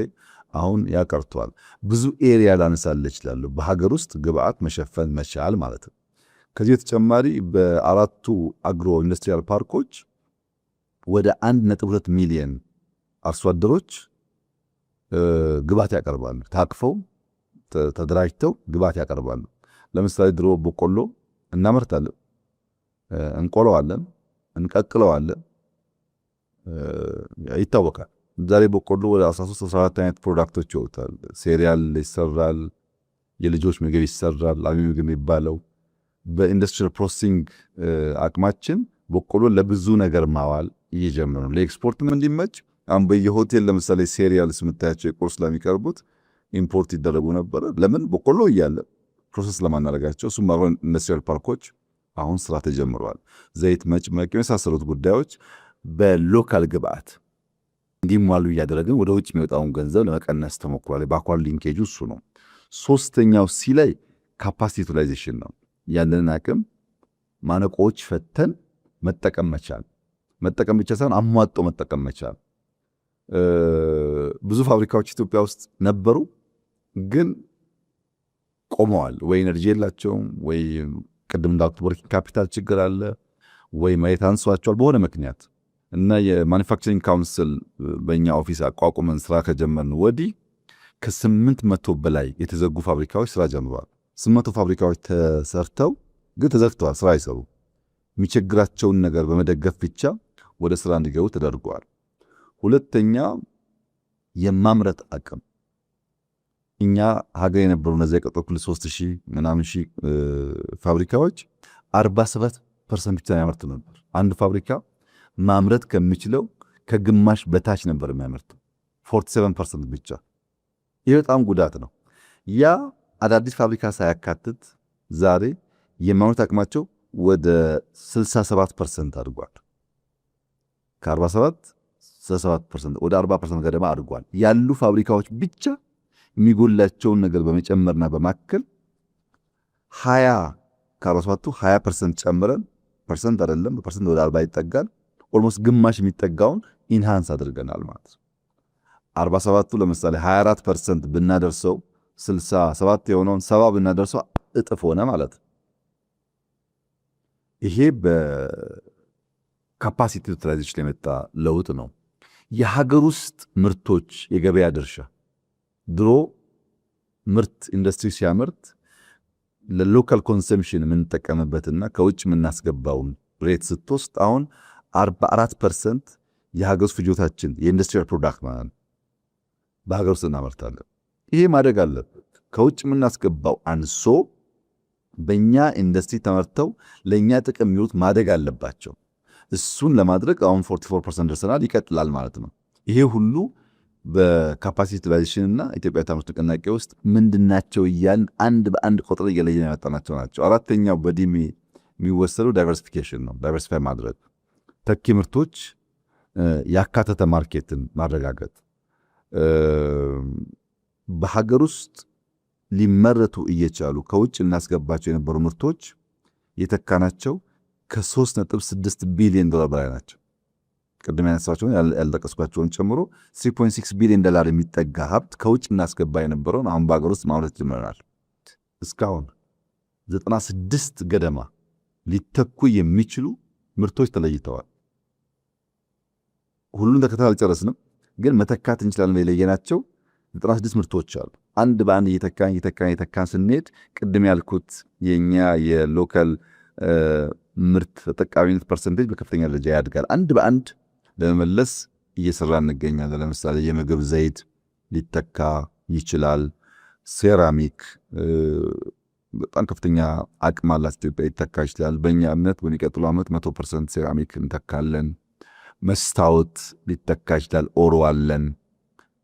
አሁን ያቀርቷል። ብዙ ኤሪያ ላነሳልህ እችላለሁ። በሀገር ውስጥ ግብአት መሸፈን መቻል ማለት ነው። ከዚህ በተጨማሪ በአራቱ አግሮ ኢንዱስትሪያል ፓርኮች ወደ 1.2 ሚሊዮን አርሶ አደሮች ግብአት ያቀርባሉ። ታቅፈው ተደራጅተው ግብአት ያቀርባሉ። ለምሳሌ ድሮ በቆሎ እናመርታለን፣ እንቆለዋለን፣ እንቀቅለዋለን፣ ይታወቃል። ዛሬ በቆሎ ወደ 13-14 አይነት ፕሮዳክቶች ይወጣል። ሴሪያል ይሰራል፣ የልጆች ምግብ ይሰራል፣ አልሚ ምግብ የሚባለው። በኢንዱስትሪያል ፕሮሰሲንግ አቅማችን በቆሎ ለብዙ ነገር ማዋል እየጀመረ ነው። ለኤክስፖርትም እንዲመች አሁን በየሆቴል ለምሳሌ ሴሪያልስ የምታያቸው የቁርስ ለሚቀርቡት ኢምፖርት ይደረጉ ነበረ። ለምን? በቆሎ እያለ ፕሮሰስ ለማናረጋቸው። እሱም ኢንዱስትሪያል ፓርኮች አሁን ስራ ተጀምረዋል። ዘይት መጭመቅ የመሳሰሉት ጉዳዮች በሎካል ግብአት እንዲሟሉ እያደረግን ወደ ውጭ የሚወጣውን ገንዘብ ለመቀነስ ተሞክሯል። ባክዋርድ ሊንኬጁ እሱ ነው። ሶስተኛው ሲ ላይ ካፓሲቲ ዩቲላይዜሽን ነው። ያለንን አቅም ማነቆዎች ፈተን መጠቀም መቻል። መጠቀም ብቻ ሳይሆን አሟጦ መጠቀም መቻል። ብዙ ፋብሪካዎች ኢትዮጵያ ውስጥ ነበሩ፣ ግን ቆመዋል። ወይ ኤነርጂ የላቸውም፣ ወይ ቅድም እንዳልኩት ወርኪንግ ካፒታል ችግር አለ፣ ወይ መሬት አንሷቸዋል በሆነ ምክንያት እና የማኒፋክቸሪንግ ካውንስል በእኛ ኦፊስ አቋቁመን ስራ ከጀመርን ወዲህ ከ800 በላይ የተዘጉ ፋብሪካዎች ስራ ጀምረዋል። 800 ፋብሪካዎች ተሰርተው ግን ተዘግተዋል፣ ስራ አይሰሩ። የሚቸግራቸውን ነገር በመደገፍ ብቻ ወደ ስራ እንዲገቡ ተደርገዋል። ሁለተኛ የማምረት አቅም። እኛ ሀገር የነበሩ እነዚያ የቀጠርኩልህ 3000 ምናምን ሺህ ፋብሪካዎች 47% ብቻ ያመርቱ ነበር። አንድ ፋብሪካ ማምረት ከሚችለው ከግማሽ በታች ነበር የሚያመርተው፣ 47% ብቻ። ይህ በጣም ጉዳት ነው። ያ አዳዲስ ፋብሪካ ሳያካትት ዛሬ የማምረት አቅማቸው ወደ 67% አድጓል። ከ47 67% ወደ 40% ገደማ አድጓል። ያሉ ፋብሪካዎች ብቻ የሚጎላቸውን ነገር በመጨመርና በማከል 20 ከ47 20% ጨምረን ፐርሰንት አይደለም በፐርሰንት ወደ 40 ይጠጋል። ኦልሞስት ግማሽ የሚጠጋውን ኢንሃንስ አድርገናል ማለት ነው። 47ቱ ለምሳሌ 24% ብናደርሰው 67 የሆነውን 70 ብናደርሰው እጥፍ ሆነ ማለት ነው። ይሄ በካፓሲቲ ዩቲላይዜሽን የመጣ ለውጥ ነው። የሀገር ውስጥ ምርቶች የገበያ ድርሻ ድሮ ምርት ኢንዱስትሪ ሲያመርት ለሎካል ኮንሰምፕሽን የምንጠቀምበትና ከውጭ የምናስገባውን ሬት ስትወስድ አሁን 44% የሀገር ውስጥ ፍጆታችን የኢንዱስትሪያል ፕሮዳክት ማለት ነው በሀገር ውስጥ እናመርታለን። ይሄ ማደግ አለበት። ከውጭ የምናስገባው አንሶ በእኛ ኢንዱስትሪ ተመርተው ለእኛ ጥቅም የሚውሉት ማደግ አለባቸው። እሱን ለማድረግ አሁን 44% ደርሰናል። ይቀጥላል ማለት ነው። ይሄ ሁሉ በካፓሲቲ ዩቲላይዜሽን እና ኢትዮጵያ ታምርት ንቅናቄ ውስጥ ምንድናቸው እያልን አንድ በአንድ ቆጥረን እየለየን ያመጣናቸው ናቸው። አራተኛው በዲሚ የሚወሰደው ዳይቨርሲፊኬሽን ነው። ዳይቨርሲፋይ ማድረግ ተኪ ምርቶች ያካተተ ማርኬትን ማረጋገጥ፣ በሀገር ውስጥ ሊመረቱ እየቻሉ ከውጭ እናስገባቸው የነበሩ ምርቶች የተካናቸው ከ3.6 ቢሊዮን ዶላር በላይ ናቸው። ቅድም ያነሳቸውን ያልጠቀስኳቸውን ጨምሮ 3.6 ቢሊዮን ዶላር የሚጠጋ ሀብት ከውጭ እናስገባ የነበረውን አሁን በሀገር ውስጥ ማምረት ጀምረናል። እስካሁን 96 ገደማ ሊተኩ የሚችሉ ምርቶች ተለይተዋል። ሁሉን ተከታታይ አልጨረስንም፣ ግን መተካት እንችላለን። የለየናቸው 96 ምርቶች አሉ። አንድ በአንድ እየተካን ስንሄድ ቅድም ያልኩት የኛ የሎካል ምርት ተጠቃሚነት ፐርሰንቴጅ በከፍተኛ ደረጃ ያድጋል። አንድ በአንድ ለመመለስ እየሰራ እንገኛለን። ለምሳሌ የምግብ ዘይት ሊተካ ይችላል። ሴራሚክ በጣም ከፍተኛ አቅም አላት ኢትዮጵያ፣ ሊተካ ይችላል። በእኛ እምነት በሚቀጥሉ ዓመት 100% ሴራሚክ እንተካለን። መስታወት ሊተካ ይችላል። ኦሮ አለን።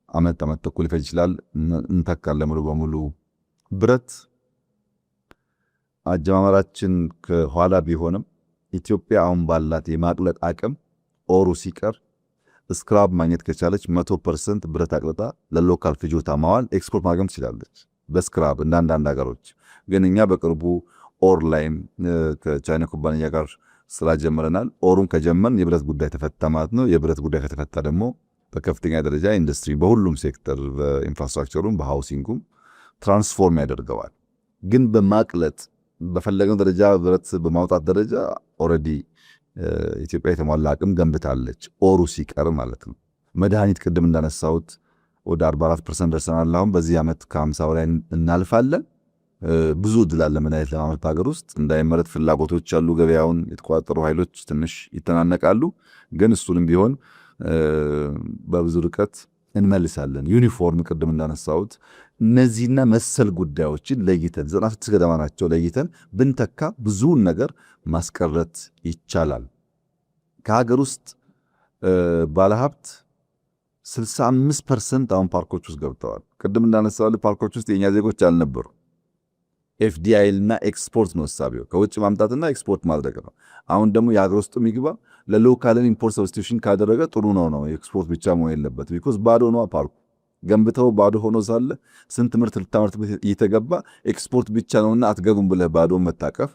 ዓመት ተኩል ሊፈጅ ይችላል፣ እንተካለን ሙሉ በሙሉ። ብረት አጀማመራችን ከኋላ ቢሆንም ኢትዮጵያ አሁን ባላት የማቅለጥ አቅም ኦሩ ሲቀር ስክራብ ማግኘት ከቻለች 100% ብረት አቅልጣ ለሎካል ፍጆታ ማዋል ኤክስፖርት ማድረግ ትችላለች በስክራብ እንደ አንዳንድ ሀገሮች። ግን እኛ በቅርቡ ኦር ላይም ከቻይና ኩባንያ ጋር ስራ ጀምረናል። ኦሩን ከጀመርን የብረት ጉዳይ ተፈታ ማለት ነው። የብረት ጉዳይ ከተፈታ ደግሞ በከፍተኛ ደረጃ ኢንዱስትሪ በሁሉም ሴክተር በኢንፍራስትራክቸሩም በሃውሲንጉም ትራንስፎርም ያደርገዋል። ግን በማቅለጥ በፈለገው ደረጃ ብረት በማውጣት ደረጃ ኦልሬዲ ኢትዮጵያ የተሟላ አቅም ገንብታለች፣ ኦሩ ሲቀር ማለት ነው። መድኃኒት ቅድም እንዳነሳሁት ወደ 44% ደርሰናል። አሁን በዚህ ዓመት ከ50 ላይ እናልፋለን። ብዙ እድል አለ መድኃኒት ለማምረት በሀገር ውስጥ። እንዳይመረት ፍላጎቶች ያሉ ገበያውን የተቆጣጠሩ ኃይሎች ትንሽ ይተናነቃሉ። ግን እሱንም ቢሆን በብዙ ርቀት እንመልሳለን። ዩኒፎርም ቅድም እንዳነሳሁት እነዚህና መሰል ጉዳዮችን ለይተን 96 ገደማ ናቸው ለይተን ብንተካ ብዙውን ነገር ማስቀረት ይቻላል። ከሀገር ውስጥ ባለሀብት 65% አሁን ፓርኮች ውስጥ ገብተዋል። ቅድም እንዳነሳው ፓርኮች ውስጥ የኛ ዜጎች አልነበሩ። ኤፍዲአይ እና ኤክስፖርት ነው እሳቤው፣ ከውጭ ማምጣትና ኤክስፖርት ማድረግ ነው። አሁን ደግሞ የሀገር ውስጥ የሚግባ ለሎካልን ኢምፖርት ሰብስቲቱሽን ካደረገ ጥሩ ነው። ኤክስፖርት ብቻ መሆን የለበት። ቢኮዝ ባዶ ነው ፓርኩ። ገንብተው ባዶ ሆኖ ሳለ ስንት ምርት ልታመርትበት እየተገባ ኤክስፖርት ብቻ ነውና አትገቡም ብለህ ባዶ መታቀፍ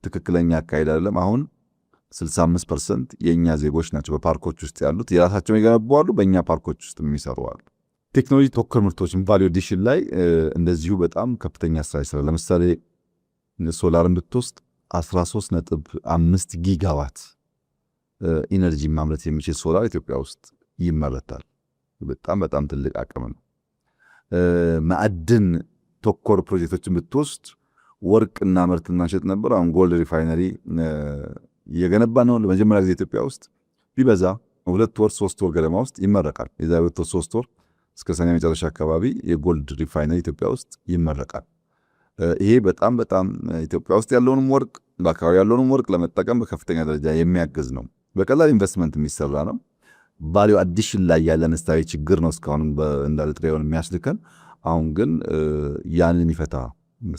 ትክክለኛ አካሄድ አይደለም። አሁን 65% የእኛ ዜጎች ናቸው በፓርኮች ውስጥ ያሉት። የራሳቸውን የገነቡ አሉ፣ በእኛ ፓርኮች ውስጥ የሚሰሩ አሉ። ቴክኖሎጂ ተኮር ምርቶችን ቫልዩ አዲሽን ላይ እንደዚሁ በጣም ከፍተኛ ስራ ይሰራል። ለምሳሌ ሶላርን ብትወስድ 13.5 ጊጋዋት ኢነርጂ ማምረት የሚችል ሶላር ኢትዮጵያ ውስጥ ይመረታል። በጣም ትልቅ አቅም ነው። ማዕድን ተኮር ፕሮጀክቶችን ብትወስድ ወርቅ እና ምርትና ሸጥ ነበር። አሁን ጎልድ ሪፋይነሪ እየገነባ ነው። ለመጀመሪያ ጊዜ ኢትዮጵያ ውስጥ ቢበዛ 2 ወር 3 ወር ገደማ ውስጥ ይመረቃል። የዛሬ 3 ወር እስከ ሰኔ መጨረሻ አካባቢ የጎልድ ሪፋይነሪ ኢትዮጵያ ውስጥ ይመረቃል። ይሄ በጣም ኢትዮጵያ ውስጥ ያለውንም ወርቅ በአካባቢ ያለውንም ወርቅ ለመጠቀም በከፍተኛ ደረጃ የሚያግዝ ነው። በቀላል ኢንቨስትመንት የሚሰራ ነው። ቫልዩ አዲሽን ላይ ያለን ስታዊ ችግር ነው እስካሁን እንዳለ ጥሬውን የሚያስልከን። አሁን ግን ያንን የሚፈታ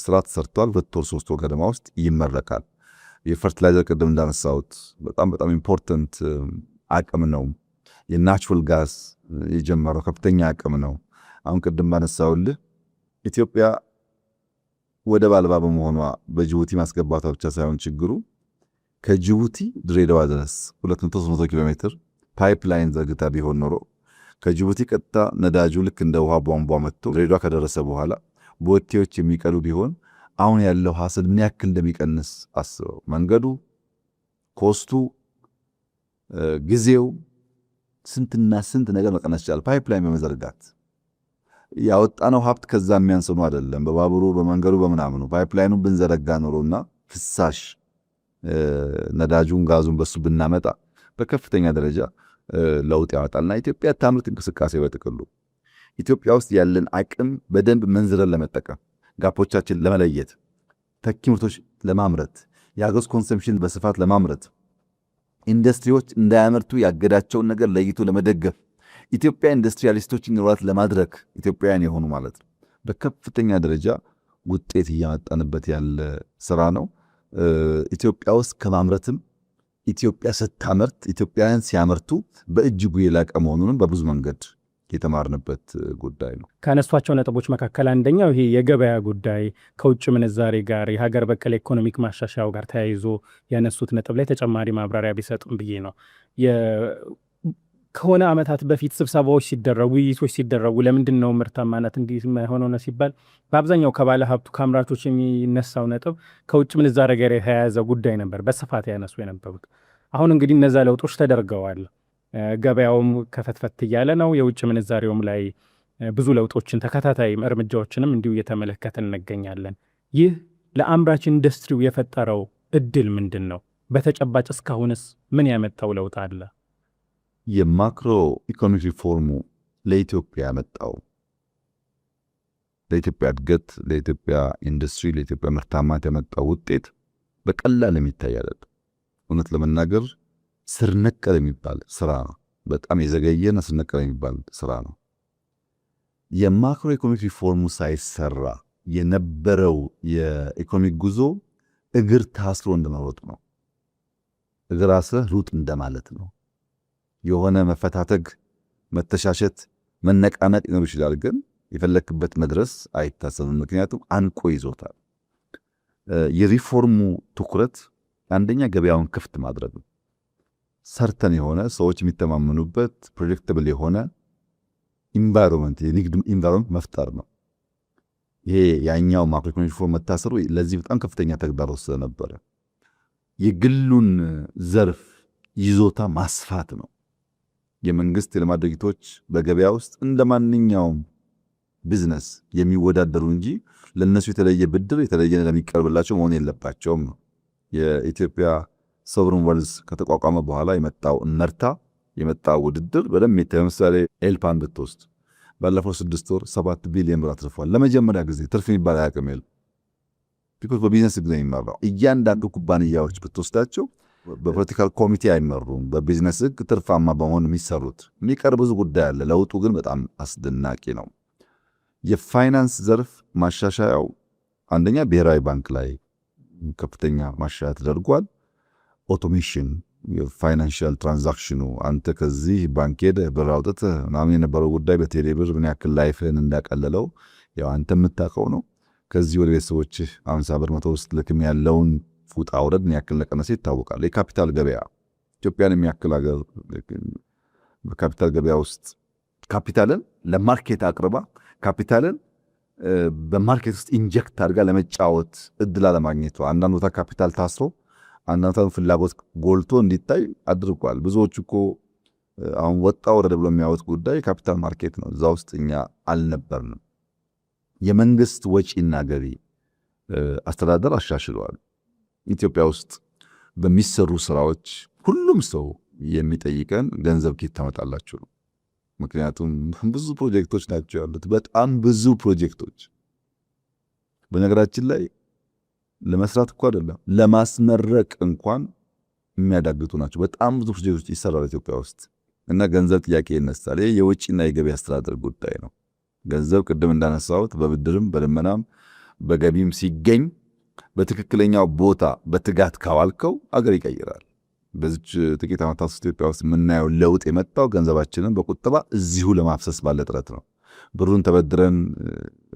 ስራ ተሰርቷል። 2 ወር 3 ወር ገደማ ውስጥ ይመረቃል። የፈርቲላይዘር ቅድም እንዳነሳሁት በጣም በጣም ኢምፖርታንት አቅም ነው። የናቹራል ጋዝ የጀመረው ከፍተኛ አቅም ነው። አሁን ቅድም ባነሳሁልህ ኢትዮጵያ ወደብ አልባ በመሆኗ በጅቡቲ ማስገባቷ ብቻ ሳይሆን ችግሩ ከጅቡቲ ድሬዳዋ ድረስ 200 ኪሎ ሜትር ፓይፕላይን ዘርግታ ቢሆን ኖሮ ከጅቡቲ ቀጥታ ነዳጁ ልክ እንደ ውሃ ቧንቧ መጥቶ ድሬዳዋ ከደረሰ በኋላ ቦቴዎች የሚቀሉ ቢሆን አሁን ያለው ሐሰል ምን ያክል እንደሚቀንስ አስበው። መንገዱ፣ ኮስቱ፣ ጊዜው ስንትና ስንት ነገር መቀነስ ይችላል። ፓይፕላይን በመዘርጋት ያወጣነው ሀብት ከዛ የሚያንስኑ አይደለም። በባቡሩ በመንገዱ በምናምኑ ፓይፕላይኑን ብንዘረጋ ኖሮና ፍሳሽ ነዳጁን ጋዙን በሱ ብናመጣ በከፍተኛ ደረጃ ለውጥ ያመጣልና ኢትዮጵያ ታምርት እንቅስቃሴ በጥቅሉ ኢትዮጵያ ውስጥ ያለን አቅም በደንብ መንዝረን ለመጠቀም ጋፖቻችን ለመለየት ተኪ ምርቶች ለማምረት የአገር ውስጥ ኮንሰምፕሽን በስፋት ለማምረት ኢንዱስትሪዎች እንዳያመርቱ ያገዳቸውን ነገር ለይቶ ለመደገፍ ኢትዮጵያ ኢንዱስትሪያሊስቶች እንዲኖራት ለማድረግ ኢትዮጵያውያን የሆኑ ማለት ነው በከፍተኛ ደረጃ ውጤት እያመጣንበት ያለ ስራ ነው። ኢትዮጵያ ውስጥ ከማምረትም ኢትዮጵያ ስታመርት ኢትዮጵያውያን ሲያመርቱ በእጅጉ የላቀ መሆኑንም በብዙ መንገድ የተማርንበት ጉዳይ ነው።
ካነሷቸው ነጥቦች መካከል አንደኛው ይሄ የገበያ ጉዳይ ከውጭ ምንዛሬ ጋር የሀገር በቀል ኢኮኖሚክ ማሻሻያው ጋር ተያይዞ ያነሱት ነጥብ ላይ ተጨማሪ ማብራሪያ ቢሰጡም ብዬ ነው። ከሆነ ዓመታት በፊት ስብሰባዎች ሲደረጉ ውይይቶች ሲደረጉ ለምንድን ነው ምርታማነት እንዲህ ሆነው ነው ሲባል በአብዛኛው ከባለ ሀብቱ ከአምራቾች የሚነሳው ነጥብ ከውጭ ምንዛሬ ጋር የተያያዘ ጉዳይ ነበር በስፋት ያነሱ የነበሩት። አሁን እንግዲህ እነዛ ለውጦች ተደርገዋል። ገበያውም ከፈትፈት እያለ ነው። የውጭ ምንዛሬውም ላይ ብዙ ለውጦችን ተከታታይ እርምጃዎችንም እንዲሁ እየተመለከትን እንገኛለን። ይህ ለአምራች ኢንዱስትሪው የፈጠረው እድል ምንድን ነው? በተጨባጭ እስካሁንስ ምን ያመጣው ለውጥ አለ?
የማክሮ ኢኮኖሚክ ሪፎርሙ ለኢትዮጵያ ያመጣው ለኢትዮጵያ እድገት፣ ለኢትዮጵያ ኢንዱስትሪ፣ ለኢትዮጵያ ምርታማነት ያመጣው ውጤት በቀላል የሚታይ አይደለም። እውነት ለመናገር ስር ነቀል የሚባል ስራ ነው። በጣም የዘገየና ስር ነቀል የሚባል ስራ ነው። የማክሮ ኢኮኖሚክ ሪፎርሙ ሳይሰራ የነበረው የኢኮኖሚክ ጉዞ እግር ታስሮ እንደመሮጥ ነው። እግር አስረህ ሩጥ እንደማለት ነው። የሆነ መፈታተግ፣ መተሻሸት፣ መነቃነቅ ይኖር ይችላል፣ ግን የፈለክበት መድረስ አይታሰብም። ምክንያቱም አንቆ ይዞታል። የሪፎርሙ ትኩረት አንደኛ ገበያውን ክፍት ማድረግ ነው። ሰርተን የሆነ ሰዎች የሚተማመኑበት ፕሬዲክተብል የሆነ ኢንቫይሮንመንት የንግድ ኢንቫይሮንመንት መፍጠር ነው። ይሄ ያኛው ማክሮ ኢኮኖሚክ ሪፎርም መታሰሩ ለዚህ በጣም ከፍተኛ ተግዳሮት ስለነበረ የግሉን ዘርፍ ይዞታ ማስፋት ነው። የመንግስት የልማት ድርጅቶች በገበያ ውስጥ እንደ ማንኛውም ቢዝነስ የሚወዳደሩ እንጂ ለነሱ የተለየ ብድር የተለየ ለሚቀርብላቸው መሆን የለባቸውም ነው። የኢትዮጵያ ሶቨረን ዌልዝ ከተቋቋመ በኋላ የመጣው እመርታ የመጣው ውድድር በደንብ የሚታይ። ለምሳሌ ኤልፓን ብትወስድ ባለፈው 6 ወር 7 ቢሊዮን ብር አትርፏል። ለመጀመሪያ ጊዜ ትርፍ የሚባል አያውቅም የለም። ቢኮዝ በቢዝነስ ህግ ነው የሚመራው። እያንዳንዱ ኩባንያዎች ብትወስዳቸው በፖለቲካል ኮሚቴ አይመሩም። በቢዝነስ ህግ ትርፋማ በመሆን የሚሰሩት የሚቀር ብዙ ጉዳይ አለ። ለውጡ ግን በጣም አስደናቂ ነው። የፋይናንስ ዘርፍ ማሻሻያው አንደኛ ብሔራዊ ባንክ ላይ ከፍተኛ ማሻሻያ ተደርጓል። ኦቶሜሽን የፋይናንሻል ትራንዛክሽኑ አንተ ከዚህ ባንክ ሄደህ ብር አውጥተህ ምናምን የነበረው ጉዳይ በቴሌ ብር ምን ያክል ላይፍህን እንዳቀለለው ያው አንተ የምታውቀው ነው። ከዚህ ወደ ቤተሰቦችህ 50 ብር 100 ውስጥ ልክም ያለውን ፉጣ አውረድ ምን ያክል እንደቀነሰ ይታወቃል። የካፒታል ገበያ ኢትዮጵያን የሚያክል ሀገር በካፒታል ገበያ ውስጥ ካፒታልን ለማርኬት አቅርባ ካፒታልን በማርኬት ውስጥ ኢንጀክት አድርጋ ለመጫወት እድል አለማግኘቷ አንዳንድ ቦታ ካፒታል ታስሮ አንዳንድ ፍላጎት ጎልቶ እንዲታይ አድርጓል። ብዙዎች እኮ አሁን ወጣ ወረደ ብሎ የሚያወጥ ጉዳይ ካፒታል ማርኬት ነው። እዛ ውስጥ እኛ አልነበርንም። የመንግስት ወጪና ገቢ አስተዳደር አሻሽለዋል። ኢትዮጵያ ውስጥ በሚሰሩ ስራዎች ሁሉም ሰው የሚጠይቀን ገንዘብ ኬት ታመጣላችሁ ነው። ምክንያቱም ብዙ ፕሮጀክቶች ናቸው ያሉት፣ በጣም ብዙ ፕሮጀክቶች። በነገራችን ላይ ለመስራት እኮ አይደለም ለማስመረቅ እንኳን የሚያዳግቱ ናቸው። በጣም ብዙ ፕሮጀክቶች ይሰራል ኢትዮጵያ ውስጥ እና ገንዘብ ጥያቄ ይነሳል። ይህ የውጭና የገቢ አስተዳደር ጉዳይ ነው። ገንዘብ ቅድም እንዳነሳሁት በብድርም በልመናም በገቢም ሲገኝ በትክክለኛው ቦታ በትጋት ካዋልከው አገር ይቀይራል። በዚች ጥቂት ዓመታት ውስጥ ኢትዮጵያ ውስጥ የምናየው ለውጥ የመጣው ገንዘባችንን በቁጠባ እዚሁ ለማፍሰስ ባለ ጥረት ነው። ብሩን ተበድረን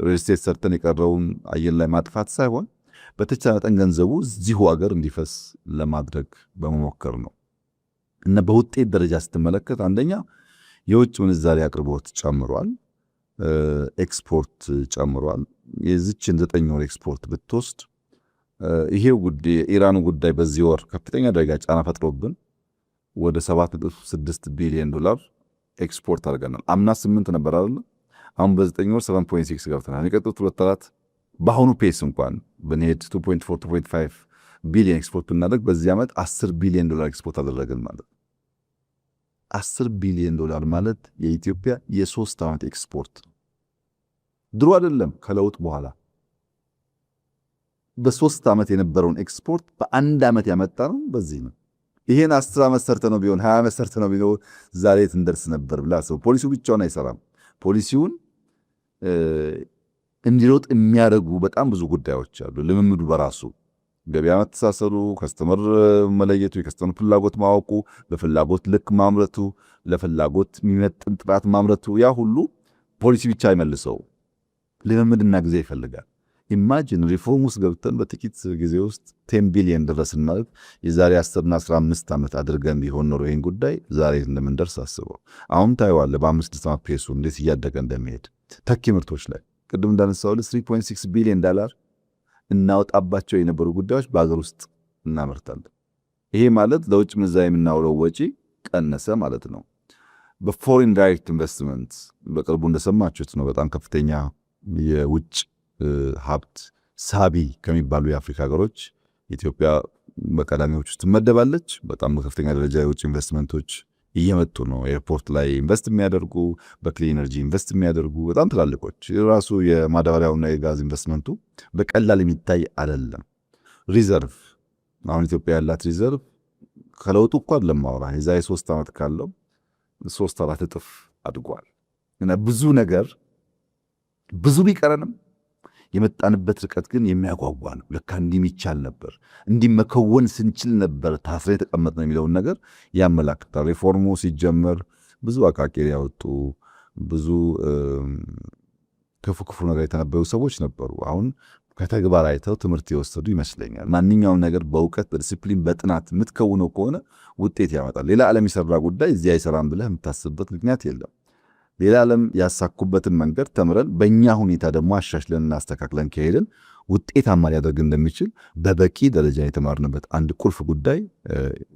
ሪልስቴት ሰርተን የቀረውን አየር ላይ ማጥፋት ሳይሆን በተቻለ መጠን ገንዘቡ እዚሁ አገር እንዲፈስ ለማድረግ በመሞከር ነው እና በውጤት ደረጃ ስትመለከት አንደኛ የውጭ ምንዛሪ አቅርቦት ጨምሯል፣ ኤክስፖርት ጨምሯል። የዚችን 9 ወር ኤክስፖርት ብትወስድ ይሄው ጉዳይ የኢራኑ ጉዳይ በዚህ ወር ከፍተኛ ደረጃ ጫና ፈጥሮብን ወደ 7.6 ቢሊዮን ዶላር ኤክስፖርት አድርገናል። አምና 8 ነበር አይደል? አሁን በ9 ወር 7.6 ገብተናል። የቀጡት 2 ወራት በአሁኑ ፔስ እንኳን ብንሄድ 2.4 2.5 ቢሊዮን ኤክስፖርት ብናደርግ በዚህ ዓመት 10 ቢሊዮን ዶላር ኤክስፖርት አደረግን ማለት 10 ቢሊዮን ዶላር ማለት የኢትዮጵያ የ3 ዓመት ኤክስፖርት ድሮ አይደለም ከለውጥ በኋላ በ3 ዓመት የነበረውን ኤክስፖርት በአንድ ዓመት ያመጣ ነው። በዚህ ነው ይሄን 10 ዓመት ሰርተ ነው ቢሆን 20 ዓመት ሰርተ ነው ቢሆን ዛሬ እንደርስ ነበር ብላ ሰው ፖሊሲው ብቻውን አይሰራም። ፖሊሲውን እንዲሮጥ የሚያደርጉ በጣም ብዙ ጉዳዮች አሉ። ልምምዱ በራሱ ገበያ መተሳሰሩ፣ ከስተመር መለየቱ፣ የከስተመር ፍላጎት ማወቁ፣ በፍላጎት ልክ ማምረቱ፣ ለፍላጎት የሚመጥን ጥራት ማምረቱ፣ ያ ሁሉ ፖሊሲ ብቻ አይመልሰው፣ ልምምድና ጊዜ ይፈልጋል። ኢማጂን ሪፎርም ውስጥ ገብተን በጥቂት ጊዜ ውስጥ 10 ቢሊዮን ደረስን ማለት የዛሬ 10 እና 15 ዓመት አድርገን ቢሆን ኖሮ ይህን ጉዳይ ዛሬ እንደምንደርስ አስበው። አሁን ታየዋለ በ5 ዓመት ፔሱ እንዴት እያደገ እንደሚሄድ ተኪ ምርቶች ላይ ቅድም እንዳነሳው 3.6 ቢሊዮን ዶላር እናወጣባቸው የነበሩ ጉዳዮች በአገር ውስጥ እናመርታለን። ይሄ ማለት ለውጭ ምንዛሪ የምናውለው ወጪ ቀነሰ ማለት ነው። በፎሪን ዳይሬክት ኢንቨስትመንት በቅርቡ እንደሰማችሁት ነው በጣም ከፍተኛ የውጭ ሀብት ሳቢ ከሚባሉ የአፍሪካ ሀገሮች ኢትዮጵያ በቀዳሚዎች ውስጥ ትመደባለች። በጣም በከፍተኛ ደረጃ የውጭ ኢንቨስትመንቶች እየመጡ ነው። ኤርፖርት ላይ ኢንቨስት የሚያደርጉ፣ በክሊን ኤነርጂ ኢንቨስት የሚያደርጉ በጣም ትላልቆች። ራሱ የማዳበሪያውና የጋዝ ኢንቨስትመንቱ በቀላል የሚታይ አይደለም። ሪዘርቭ አሁን ኢትዮጵያ ያላት ሪዘርቭ ከለውጡ እኮ ለማውራ የዛሬ 3 ዓመት ካለው 3-4 እጥፍ አድጓል እና ብዙ ነገር ብዙ ቢቀረንም የመጣንበት ርቀት ግን የሚያጓጓ ነው። ለካ እንዲሚቻል ነበር፣ እንዲመከወን ስንችል ነበር ታስረን የተቀመጥነው የሚለውን ነገር ያመላክታል። ሪፎርሙ ሲጀመር ብዙ አቃቂር ያወጡ ብዙ ክፉ ነገር የተነበዩ ሰዎች ነበሩ። አሁን ከተግባር አይተው ትምህርት የወሰዱ ይመስለኛል። ማንኛውም ነገር በእውቀት በዲሲፕሊን በጥናት የምትከውነው ከሆነ ውጤት ያመጣል። ሌላ ዓለም የሰራ ጉዳይ እዚህ አይሰራም ብለህ የምታስብበት ምክንያት የለም። ሌላ ዓለም ያሳኩበትን መንገድ ተምረን በእኛ ሁኔታ ደግሞ አሻሽለን እናስተካክለን ከሄድን ውጤታማ ሊያደርግ እንደሚችል በበቂ ደረጃ የተማርንበት አንድ ቁልፍ ጉዳይ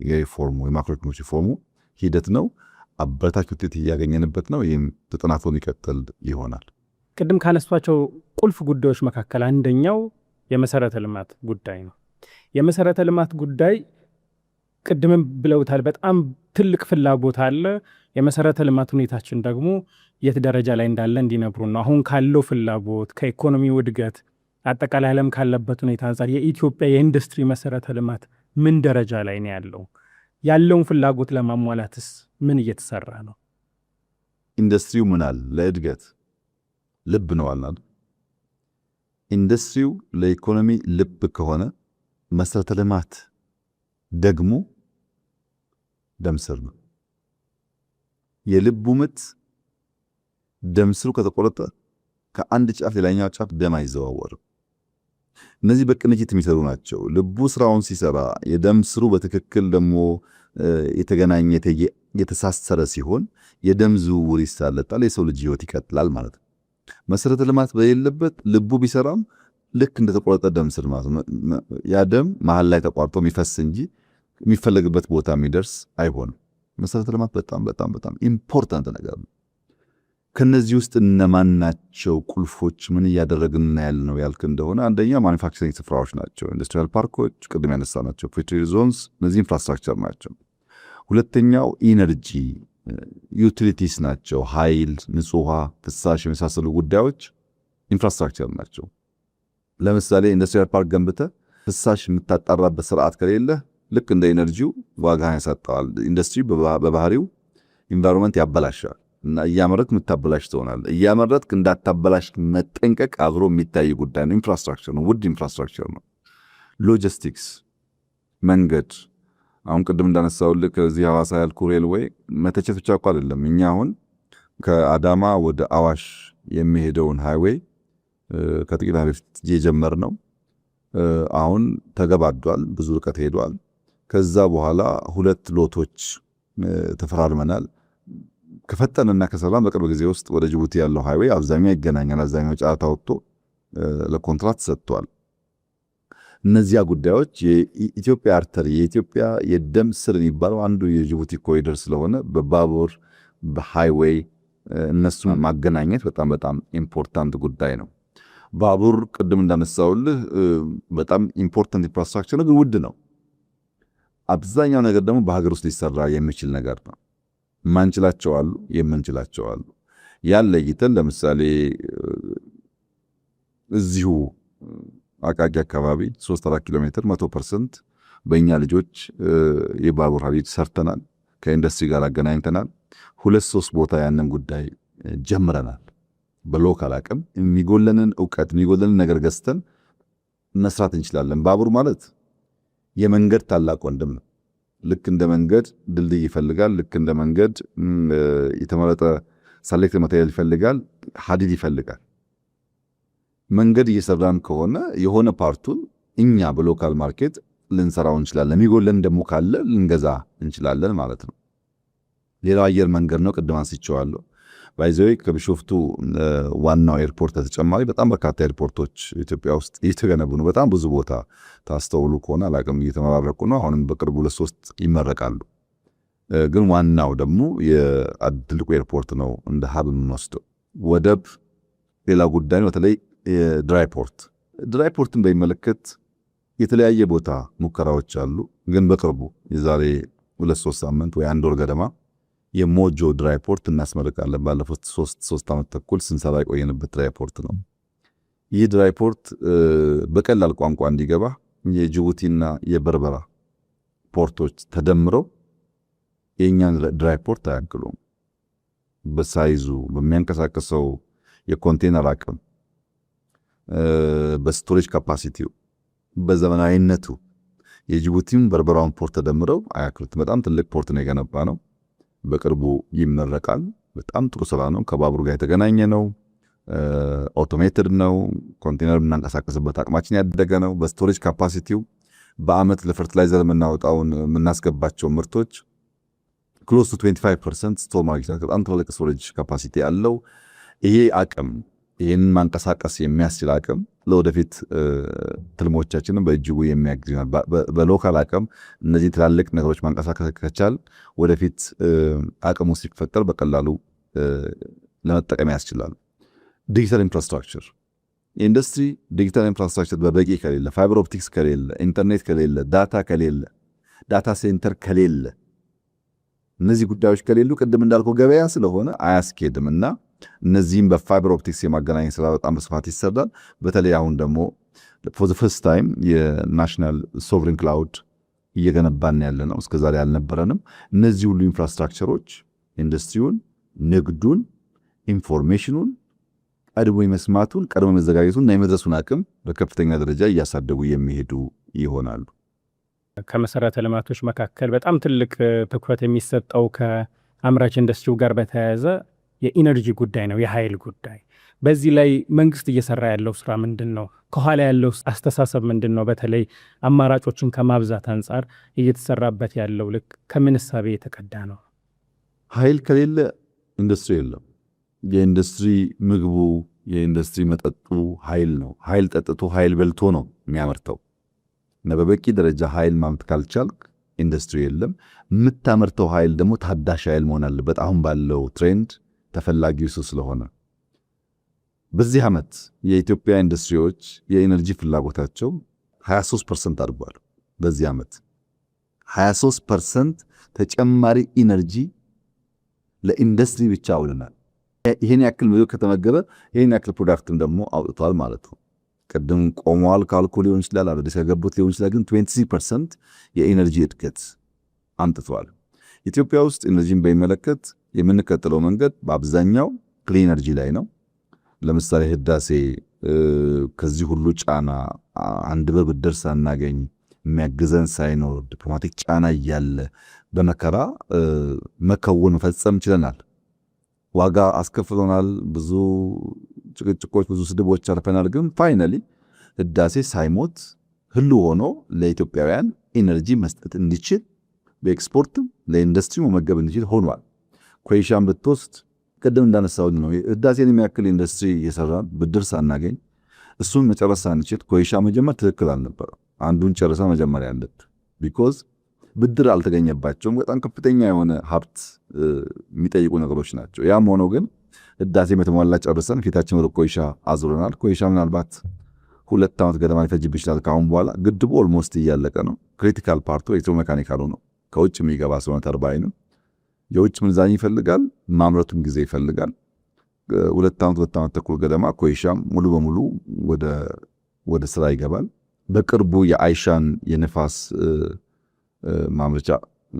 የሪፎርሙ የማክሮ ኢኮኖሚክ ሪፎርሙ ሂደት ነው። አበረታች ውጤት እያገኘንበት ነው። ይህም ተጠናክሮ የሚቀጥል ይሆናል።
ቅድም ካነሷቸው ቁልፍ ጉዳዮች መካከል አንደኛው የመሰረተ ልማት ጉዳይ ነው። የመሰረተ ልማት ጉዳይ ቅድምም ብለውታል፣ በጣም ትልቅ ፍላጎት አለ። የመሰረተ ልማት ሁኔታችን ደግሞ የት ደረጃ ላይ እንዳለ እንዲነግሩ ነው። አሁን ካለው ፍላጎት ከኢኮኖሚው እድገት አጠቃላይ ዓለም ካለበት ሁኔታ አንጻር የኢትዮጵያ የኢንዱስትሪ መሰረተ ልማት ምን ደረጃ ላይ ነው ያለው? ያለውን ፍላጎት ለማሟላትስ ምን እየተሰራ ነው?
ኢንዱስትሪው ምናል ለእድገት ልብ ነው አልናል። ኢንዱስትሪው ለኢኮኖሚ ልብ ከሆነ መሰረተ ልማት ደግሞ ደም ስር ነው። የልቡ ምት ደም ስሩ ከተቆረጠ ከአንድ ጫፍ ሌላኛው ጫፍ ደም አይዘዋወርም። እነዚህ በቅንጅት የሚሰሩ ናቸው። ልቡ ስራውን ሲሰራ የደም ስሩ በትክክል ደግሞ የተገናኘ የተሳሰረ ሲሆን የደም ዝውውር ይሳለጣል፣ የሰው ልጅ ህይወት ይቀጥላል ማለት ነው። መሰረተ ልማት በሌለበት ልቡ ቢሰራም ልክ እንደተቆረጠ ደም ስር ማለት ነው። ያ ደም መሀል ላይ ተቋርጦ የሚፈስ እንጂ የሚፈለግበት ቦታ የሚደርስ አይሆንም። መሰረተ ልማት በጣም በጣም በጣም ኢምፖርታንት ነገር ነው። ከነዚህ ውስጥ እነማን ናቸው ቁልፎች? ምን እያደረግን ያለ ነው ያልክ እንደሆነ አንደኛ ማኒፋክቸሪንግ ስፍራዎች ናቸው፣ ኢንዱስትሪያል ፓርኮች፣ ቅድም ያነሳ ናቸው ፍሪ ዞንስ፣ እነዚህ ኢንፍራስትራክቸር ናቸው። ሁለተኛው ኢነርጂ ዩቲሊቲስ ናቸው፣ ኃይል፣ ንጹህ ውሃ፣ ፍሳሽ የመሳሰሉ ጉዳዮች ኢንፍራስትራክቸር ናቸው። ለምሳሌ ኢንዱስትሪያል ፓርክ ገንብተ ፍሳሽ የምታጣራበት ስርዓት ከሌለ ልክ እንደ ኢነርጂው ዋጋ ያሳጣዋል። ኢንዱስትሪ በባህሪው ኢንቫይሮንመንት ያበላሻል። እና እያመረትክ የምታበላሽ ትሆናለህ። እያመረትክ እንዳታበላሽ መጠንቀቅ አብሮ የሚታይ ጉዳይ ነው። ኢንፍራስትራክቸር ነው፣ ውድ ኢንፍራስትራክቸር ነው። ሎጂስቲክስ፣ መንገድ፣ አሁን ቅድም እንዳነሳውልህ ከዚህ ሐዋሳ ያልኩ ሬልዌይ መተቸት ብቻ እኮ አይደለም። እኛ አሁን ከአዳማ ወደ አዋሽ የሚሄደውን ሃይዌይ ከጥቂት በፊት የጀመርነው አሁን ተገባዷል፣ ብዙ ርቀት ሄዷል። ከዛ በኋላ 2 ሎቶች ተፈራርመናል። ከፈጠንና ከሰላም በቅርብ ጊዜ ውስጥ ወደ ጅቡቲ ያለው ሃይዌይ አብዛኛው ይገናኛል። አብዛኛው ጨረታ ወጥቶ ለኮንትራክት ሰጥቷል። እነዚያ ጉዳዮች የኢትዮጵያ አርተሪ የኢትዮጵያ የደም ስር የሚባለው አንዱ የጅቡቲ ኮሪደር ስለሆነ በባቡር በሃይዌይ እነሱን ማገናኘት በጣም በጣም ኢምፖርታንት ጉዳይ ነው። ባቡር ቅድም እንዳነሳውልህ በጣም ኢምፖርታንት ኢንፍራስትራክቸር ነው፣ ግን ውድ ነው። አብዛኛው ነገር ደግሞ በሀገር ውስጥ ሊሰራ የሚችል ነገር ነው። ማንችላቸው አሉ፣ የምንችላቸው አሉ። ያን ለይተን ለምሳሌ እዚሁ አቃቂ አካባቢ 3-4 ኪሎ ሜትር 100% በእኛ ልጆች የባቡር ሀዲድ ሰርተናል። ከኢንዱስትሪ ጋር አገናኝተናል። 2-3 ቦታ ያንን ጉዳይ ጀምረናል። በሎካል አቅም የሚጎለንን እውቀት የሚጎለንን ነገር ገዝተን መስራት እንችላለን። ባቡር ማለት የመንገድ ታላቅ ወንድም ነው። ልክ እንደ መንገድ ድልድይ ይፈልጋል። ልክ እንደ መንገድ የተመረጠ ሰሌክት ማቴሪያል ይፈልጋል፣ ሀዲድ ይፈልጋል። መንገድ እየሰራን ከሆነ የሆነ ፓርቱን እኛ በሎካል ማርኬት ልንሰራው እንችላለን። የሚጎለን ደግሞ ካለ ልንገዛ እንችላለን ማለት ነው። ሌላው አየር መንገድ ነው። ቅድም አንስቼዋለሁ። ባይዘዌ ከቢሾፍቱ ዋናው ኤርፖርት ተጨማሪ በጣም በርካታ ኤርፖርቶች ኢትዮጵያ ውስጥ እየተገነቡ ነው። በጣም ብዙ ቦታ ታስተውሉ ከሆነ አላቅም እየተመራረቁ ነው። አሁንም በቅርቡ 2-3 ይመረቃሉ። ግን ዋናው ደግሞ የትልቁ ኤርፖርት ነው እንደ ሀብ የምንወስደው። ወደብ ሌላ ጉዳይ ነው። በተለይ ድራይ ፖርትን በሚመለከት የተለያየ ቦታ ሙከራዎች አሉ። ግን በቅርቡ የዛሬ 2-3 ሳምንት ወይ 1 ወር ገደማ የሞጆ ድራይ ፖርት እናስመርቃለን። ባለፉት 3 ዓመት ተኩል ስንሰራ የቆየንበት ድራይ ፖርት ነው። ይህ ድራይ ፖርት በቀላል ቋንቋ እንዲገባ የጅቡቲና የበርበራ ፖርቶች ተደምረው የእኛን ድራይ ፖርት አያክሉም። በሳይዙ፣ በሚያንቀሳቀሰው የኮንቴነር አቅም፣ በስቶሬጅ ካፓሲቲው፣ በዘመናዊነቱ የጅቡቲም በርበራውን ፖርት ተደምረው አያክሉት። በጣም ትልቅ ፖርት ነው የገነባ ነው። በቅርቡ ይመረቃል። በጣም ጥሩ ስራ ነው። ከባቡር ጋር የተገናኘ ነው። ኦቶሜትድ ነው። ኮንቴነር የምናንቀሳቀስበት አቅማችን ያደገ ነው። በስቶሬጅ ካፓሲቲው በአመት ለፈርቲላይዘር የምናስገባቸው ምርቶች ክሎስ ቱ 25% ስቶር ማድረግ በጣም ትልቅ ስቶሬጅ ካፓሲቲ ያለው ይሄ አቅም ይህንን ማንቀሳቀስ የሚያስችል አቅም ለወደፊት ትልሞቻችንን በእጅጉ የሚያግዝ በሎካል አቅም እነዚህ ትላልቅ ነገሮች ማንቀሳቀስ ከቻል ወደፊት አቅሙ ሲፈጠር በቀላሉ ለመጠቀም ያስችላል። ዲጂታል ኢንፍራስትራክቸር ኢንዱስትሪ ዲጂታል ኢንፍራስትራክቸር በበቂ ከሌለ፣ ፋይበር ኦፕቲክስ ከሌለ፣ ኢንተርኔት ከሌለ፣ ዳታ ከሌለ፣ ዳታ ሴንተር ከሌለ፣ እነዚህ ጉዳዮች ከሌሉ ቅድም እንዳልከው ገበያ ስለሆነ አያስኬድም እና እነዚህም በፋይበር ኦፕቲክስ የማገናኘት ስራ በጣም በስፋት ይሰራል። በተለይ አሁን ደግሞ ፎር ዘ ፈርስት ታይም የናሽናል ሶቨሪን ክላውድ እየገነባን ያለ ነው። እስከዛሬ አልነበረንም። እነዚህ ሁሉ ኢንፍራስትራክቸሮች ኢንዱስትሪውን፣ ንግዱን፣ ኢንፎርሜሽኑን ቀድሞ የመስማቱን ቀድሞ መዘጋጀቱን እና የመድረሱን አቅም በከፍተኛ ደረጃ እያሳደጉ የሚሄዱ ይሆናሉ።
ከመሰረተ ልማቶች መካከል በጣም ትልቅ ትኩረት የሚሰጠው ከአምራች ኢንዱስትሪው ጋር በተያያዘ የኢነርጂ ጉዳይ ነው፣ የኃይል ጉዳይ። በዚህ ላይ መንግስት እየሰራ ያለው ስራ ምንድን ነው? ከኋላ ያለው አስተሳሰብ ምንድን ነው? በተለይ አማራጮችን ከማብዛት አንጻር እየተሰራበት ያለው ልክ ከምን እሳቤ የተቀዳ ነው?
ኃይል ከሌለ ኢንዱስትሪ የለም። የኢንዱስትሪ ምግቡ፣ የኢንዱስትሪ መጠጡ ኃይል ነው። ኃይል ጠጥቶ ኃይል በልቶ ነው የሚያመርተው እና በበቂ ደረጃ ኃይል ማምረት ካልቻልክ ኢንዱስትሪ የለም። የምታመርተው ኃይል ደግሞ ታዳሽ ኃይል መሆን አለበት። አሁን ባለው ትሬንድ ተፈላጊው እሱ ስለሆነ በዚህ ዓመት የኢትዮጵያ ኢንዱስትሪዎች የኢነርጂ ፍላጎታቸው 23% አድጓል። በዚህ ዓመት 23% ተጨማሪ ኢነርጂ ለኢንዱስትሪ ብቻ አውለናል። ይሄን ያክል ምግብ ከተመገበ ይሄን ያክል ፕሮዳክትም ደግሞ አውጥቷል ማለት ነው። ቅድም ቆመዋል ካልኩ ሊሆን ይችላል፣ አዲስ ያገቡት ሊሆን ይችላል። ግን 23% የኢነርጂ እድገት አምጥቷል። ኢትዮጵያ ውስጥ ኢነርጂን በሚመለከት የምንከተለው መንገድ በአብዛኛው ክሊን ኤነርጂ ላይ ነው። ለምሳሌ ህዳሴ ከዚህ ሁሉ ጫና አንድ ብድር ሳናገኝ የሚያግዘን ሳይኖር ዲፕሎማቲክ ጫና እያለ በመከራ መከወን መፈጸም ችለናል። ዋጋ አስከፍሎናል። ብዙ ጭቅጭቆች፣ ብዙ ስድቦች አልፈናል። ግን ፋይናሊ ህዳሴ ሳይሞት ህልው ሆኖ ለኢትዮጵያውያን ኢነርጂ መስጠት እንዲችል በኤክስፖርትም ለኢንዱስትሪ መመገብ እንዲችል ሆኗል። ኮይሻን ብትወስድ ቅድም እንዳነሳው ነው ህዳሴን የሚያክል ኢንዱስትሪ እየሰራን ብድር ሳናገኝ እሱን መጨረስ ሳንችል ኮይሻ መጀመር ትክክል አልነበረም። አንዱን ጨርሳ መጀመሪያ ያለብን ቢኮዝ ብድር አልተገኘባቸውም። በጣም ከፍተኛ የሆነ ሀብት የሚጠይቁ ነገሮች ናቸው። ያም ሆኖ ግን ህዳሴ በተሟላ ጨርሰን ፊታችን ወደ ኮይሻ አዙረናል። ኮይሻ ምናልባት 2 ዓመት ገደማ ሊፈጅብ ይችላል። ከአሁን በኋላ ግድቡ ኦልሞስት እያለቀ ነው። ክሪቲካል ፓርቱ ኤሌክትሮሜካኒካሉ ነው። ከውጭ የሚገባ ስለሆነ ተርባይኑ የውጭ ምንዛኝ ይፈልጋል፣ ማምረቱም ጊዜ ይፈልጋል። 2 ዓመት ተኩል ገደማ ኮይሻም ሙሉ በሙሉ ወደ ስራ ይገባል። በቅርቡ የአይሻን የንፋስ ማምረቻ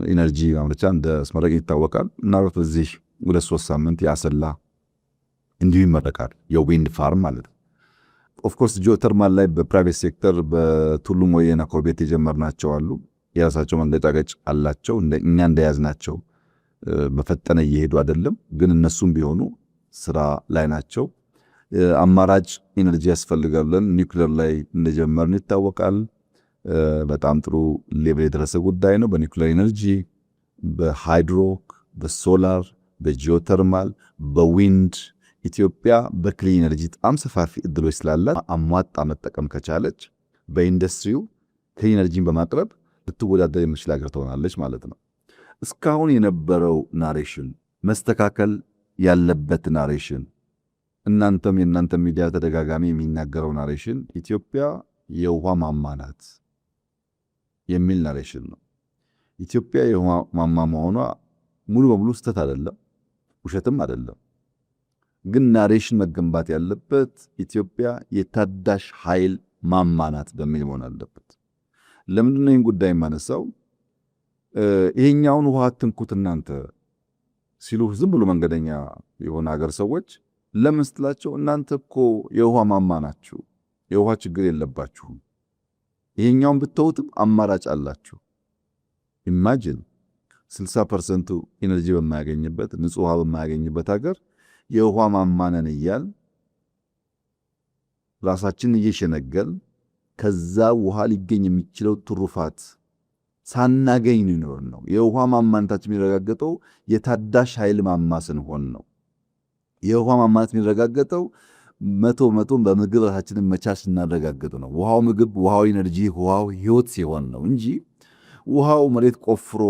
ኢነርጂ ማምረቻ እንደ አስመረቅ ይታወቃል። እና በዚህ 2-3 ሳምንት ያሰላ እንዲሁ ይመረቃል። የዊንድ ፋርም ማለት ነው። ኦፍኮርስ ጂኦተርማል ላይ በፕራይቬት ሴክተር በቱሉ ሞየና ኮርቤት የጀመርናቸው አሉ። የራሳቸው መንገጫገጭ አላቸው። እኛ እንደያዝናቸው በፈጠነ እየሄዱ አይደለም፣ ግን እነሱም ቢሆኑ ስራ ላይ ናቸው። አማራጭ ኢነርጂ ያስፈልጋለን። ኒውክሌር ላይ እንደጀመርን ይታወቃል። በጣም ጥሩ ሌቭል የደረሰ ጉዳይ ነው። በኒውክሌር ኢነርጂ፣ በሃይድሮ፣ በሶላር፣ በጂኦተርማል፣ በዊንድ ኢትዮጵያ በክሊን ኤነርጂ በጣም ሰፋፊ እድሎች ስላላት አሟጣ መጠቀም ከቻለች በኢንዱስትሪው ክሊን ኤነርጂን በማቅረብ ልትወዳደር የምትችል ሀገር ትሆናለች ማለት ነው። እስካሁን የነበረው ናሬሽን መስተካከል ያለበት ናሬሽን፣ እናንተም የእናንተ ሚዲያ ተደጋጋሚ የሚናገረው ናሬሽን ኢትዮጵያ የውሃ ማማ ናት የሚል ናሬሽን ነው። ኢትዮጵያ የውሃ ማማ መሆኗ ሙሉ በሙሉ ስህተት አይደለም፣ ውሸትም አይደለም። ግን ናሬሽን መገንባት ያለበት ኢትዮጵያ የታዳሽ ኃይል ማማ ናት በሚል መሆን አለበት። ለምንድነው ይህን ጉዳይ የማነሳው? ይሄኛውን ውሃ አትንኩት እናንተ ሲሉ ዝም ብሎ መንገደኛ የሆነ ሀገር ሰዎች ለምን ስትላቸው እናንተ እኮ የውሃ ማማ ናችሁ፣ የውሃ ችግር የለባችሁም፣ ይሄኛውን ብትተውትም አማራጭ አላችሁ። ኢማጂን 60% ኢነርጂ በማያገኝበት ንጹህ ውሃ በማያገኝበት ሀገር የውሃ ማማ ነን እያል ራሳችንን እየሸነገል ከዛ ውሃ ሊገኝ የሚችለው ትሩፋት ሳናገኝ ነው ነው። የውሃ ማማነታችን የሚረጋገጠው የታዳሽ ኃይል ማማ ስንሆን ነው። የውሃ ማማነት የሚረጋገጠው 100% በምግብ ራሳችንን መቻል ስናረጋግጥ ነው። ውሃው ምግብ፣ ውሃው ኢነርጂ፣ ውሃው ህይወት ሲሆን ነው እንጂ ውሃው መሬት ቆፍሮ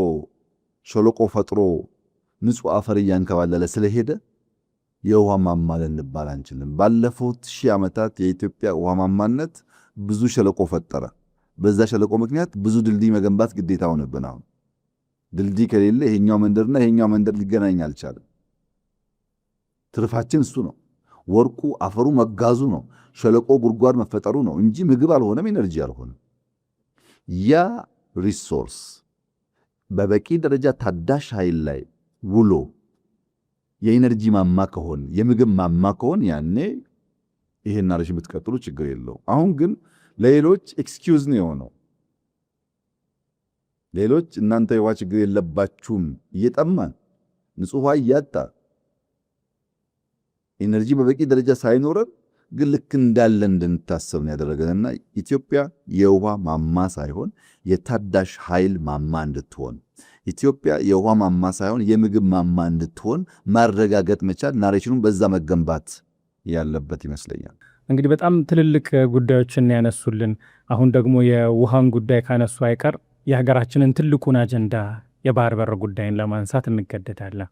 ሸለቆ ፈጥሮ ንጹህ አፈር እያንከባለለ ስለሄደ የውሃ ማማ ልንባል አንችልም። ባለፉት 1000 ዓመታት የኢትዮጵያ ውሃ ማማነት ብዙ ሸለቆ ፈጠረ። በዛ ሸለቆ ምክንያት ብዙ ድልድይ መገንባት ግዴታ ሆነብን። አሁን ድልድይ ከሌለ ይሄኛው መንደርና ይሄኛው መንደር ሊገናኝ አልቻለም። ትርፋችን እሱ ነው። ወርቁ አፈሩ መጋዙ ነው። ሸለቆ ጉድጓድ መፈጠሩ ነው እንጂ ምግብ አልሆነም፣ ኢነርጂ አልሆነም። ያ ሪሶርስ በበቂ ደረጃ ታዳሽ ኃይል ላይ ውሎ የኢነርጂ ማማ ከሆን የምግብ ማማ ከሆን ያኔ ይሄን ናሬሽን ብትቀጥሉ ችግር የለው። አሁን ግን ለሌሎች ኤክስኪውዝ ነው የሆነው። ሌሎች እናንተ የውሃ ችግር የለባችሁም እየጠማን ንጹህ ውሃ እያጣ ኢነርጂ በበቂ ደረጃ ሳይኖረን ግን ልክ እንዳለ እንድንታሰብ ነው ያደረገንና ኢትዮጵያ የውሃ ማማ ሳይሆን የታዳሽ ኃይል ማማ እንድትሆን፣ ኢትዮጵያ የውሃ ማማ ሳይሆን የምግብ ማማ እንድትሆን ማረጋገጥ መቻል ናሬሽኑን በዛ መገንባት ያለበት ይመስለኛል።
እንግዲህ በጣም ትልልቅ ጉዳዮችን ያነሱልን። አሁን ደግሞ የውሃን ጉዳይ ካነሱ አይቀር የሀገራችንን ትልቁን አጀንዳ የባህር በር ጉዳይን ለማንሳት እንገደዳለን።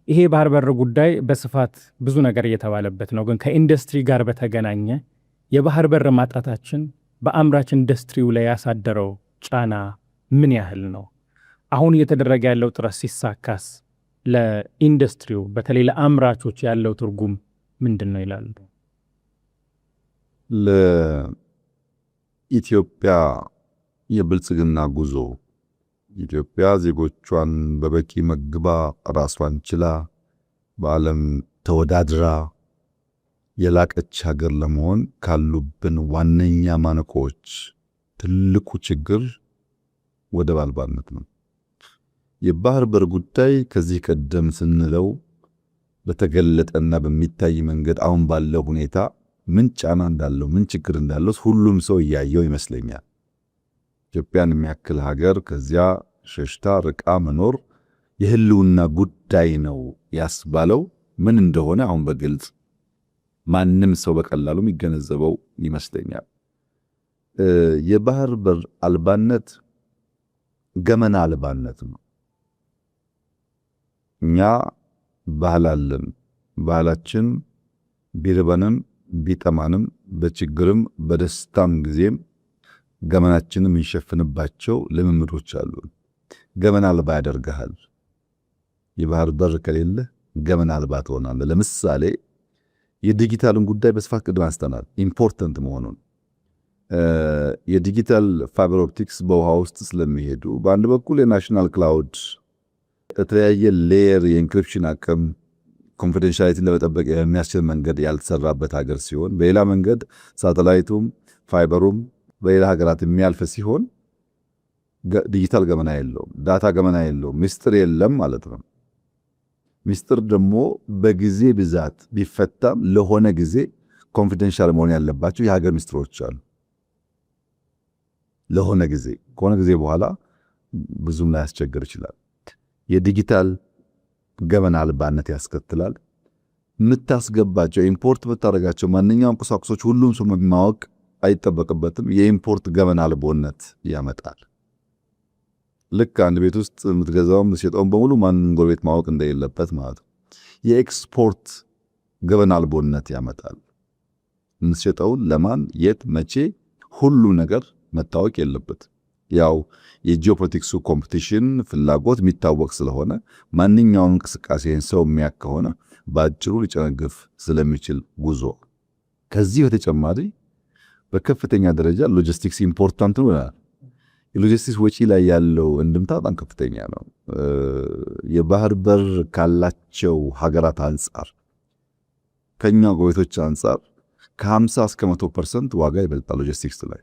ይሄ የባህር በር ጉዳይ በስፋት ብዙ ነገር እየተባለበት ነው። ግን ከኢንዱስትሪ ጋር በተገናኘ የባህር በር ማጣታችን በአምራች ኢንዱስትሪው ላይ ያሳደረው ጫና ምን ያህል ነው? አሁን እየተደረገ ያለው ጥረት ሲሳካስ ለኢንዱስትሪው በተለይ ለአምራቾች ያለው ትርጉም ምንድን ነው ይላሉ?
ለኢትዮጵያ የብልጽግና ጉዞ ኢትዮጵያ ዜጎቿን በበቂ መግባ ራሷን ችላ በዓለም ተወዳድራ የላቀች ሀገር ለመሆን ካሉብን ዋነኛ ማነቆች ትልቁ ችግር ወደብ አልባነት ነው። የባህር በር ጉዳይ ከዚህ ቀደም ስንለው በተገለጠና በሚታይ መንገድ አሁን ባለው ሁኔታ ምን ጫና እንዳለው ምን ችግር እንዳለው ሁሉም ሰው እያየው ይመስለኛል። ኢትዮጵያን የሚያክል ሀገር ከዚያ ሸሽታ ርቃ መኖር የህልውና ጉዳይ ነው ያስባለው ምን እንደሆነ አሁን በግልጽ ማንም ሰው በቀላሉ የሚገነዘበው ይመስለኛል። የባህር በር አልባነት ገመና አልባነት ነው። እኛ ባህል አለን። ባህላችን ቢርበንም ቢጠማንም በችግርም በደስታም ጊዜም ገመናችንም እንሸፍንባቸው ልምምዶች አሉ። ገመና አልባ ያደርግሃል። የባህር በር ከሌለ ገመና አልባ ትሆናለህ። ለምሳሌ የዲጂታልን ጉዳይ በስፋት ቅድም አንስተናል፣ ኢምፖርታንት መሆኑን። የዲጂታል ፋይበር ኦፕቲክስ በውሃ ውስጥ ስለሚሄዱ በአንድ በኩል የናሽናል ክላውድ የተለያየ ሌየር የኢንክሪፕሽን አቅም ኮንፊደንሻሊቲን ለመጠበቅ የሚያስችል መንገድ ያልተሰራበት ሀገር ሲሆን፣ በሌላ መንገድ ሳተላይቱም ፋይበሩም በሌላ ሀገራት የሚያልፍ ሲሆን ዲጂታል ገመና የለውም፣ ዳታ ገመና የለውም፣ ሚስጥር የለም ማለት ነው። ሚስጥር ደግሞ በጊዜ ብዛት ቢፈታም ለሆነ ጊዜ ኮንፊደንሻል መሆን ያለባቸው የሀገር ሚስጥሮች አሉ። ለሆነ ጊዜ ከሆነ ጊዜ በኋላ ብዙም ላይ ያስቸግር ይችላል። የዲጂታል ገመና አልባነት ያስከትላል። የምታስገባቸው ኢምፖርት የምታደርጋቸው ማንኛውም ቁሳቁሶች ሁሉም ሰው ማወቅ አይጠበቅበትም። የኢምፖርት ገመና አልቦነት ያመጣል። ልክ አንድ ቤት ውስጥ የምትገዛው የምትሸጠውን በሙሉ ማንም ጎረቤት ማወቅ እንደሌለበት ማለት ነው። የኤክስፖርት ገበና አልቦነት ያመጣል። የምትሸጠውን ለማን፣ የት፣ መቼ ሁሉ ነገር መታወቅ የለበት። ያው የጂኦፖለቲክሱ ኮምፒቲሽን ፍላጎት የሚታወቅ ስለሆነ ማንኛውም እንቅስቃሴን ሰው የሚያክ ከሆነ በአጭሩ ሊጨነግፍ ስለሚችል ጉዞ። ከዚህ በተጨማሪ በከፍተኛ ደረጃ ሎጂስቲክስ ኢምፖርታንት ነው። የሎጂስቲክስ ወጪ ላይ ያለው እንድምታ በጣም ከፍተኛ ነው። የባህር በር ካላቸው ሀገራት አንጻር ከኛ ጎረቤቶች አንጻር ከ50 እስከ 100% ዋጋ ይበልጣል። ሎጂስቲክስ ላይ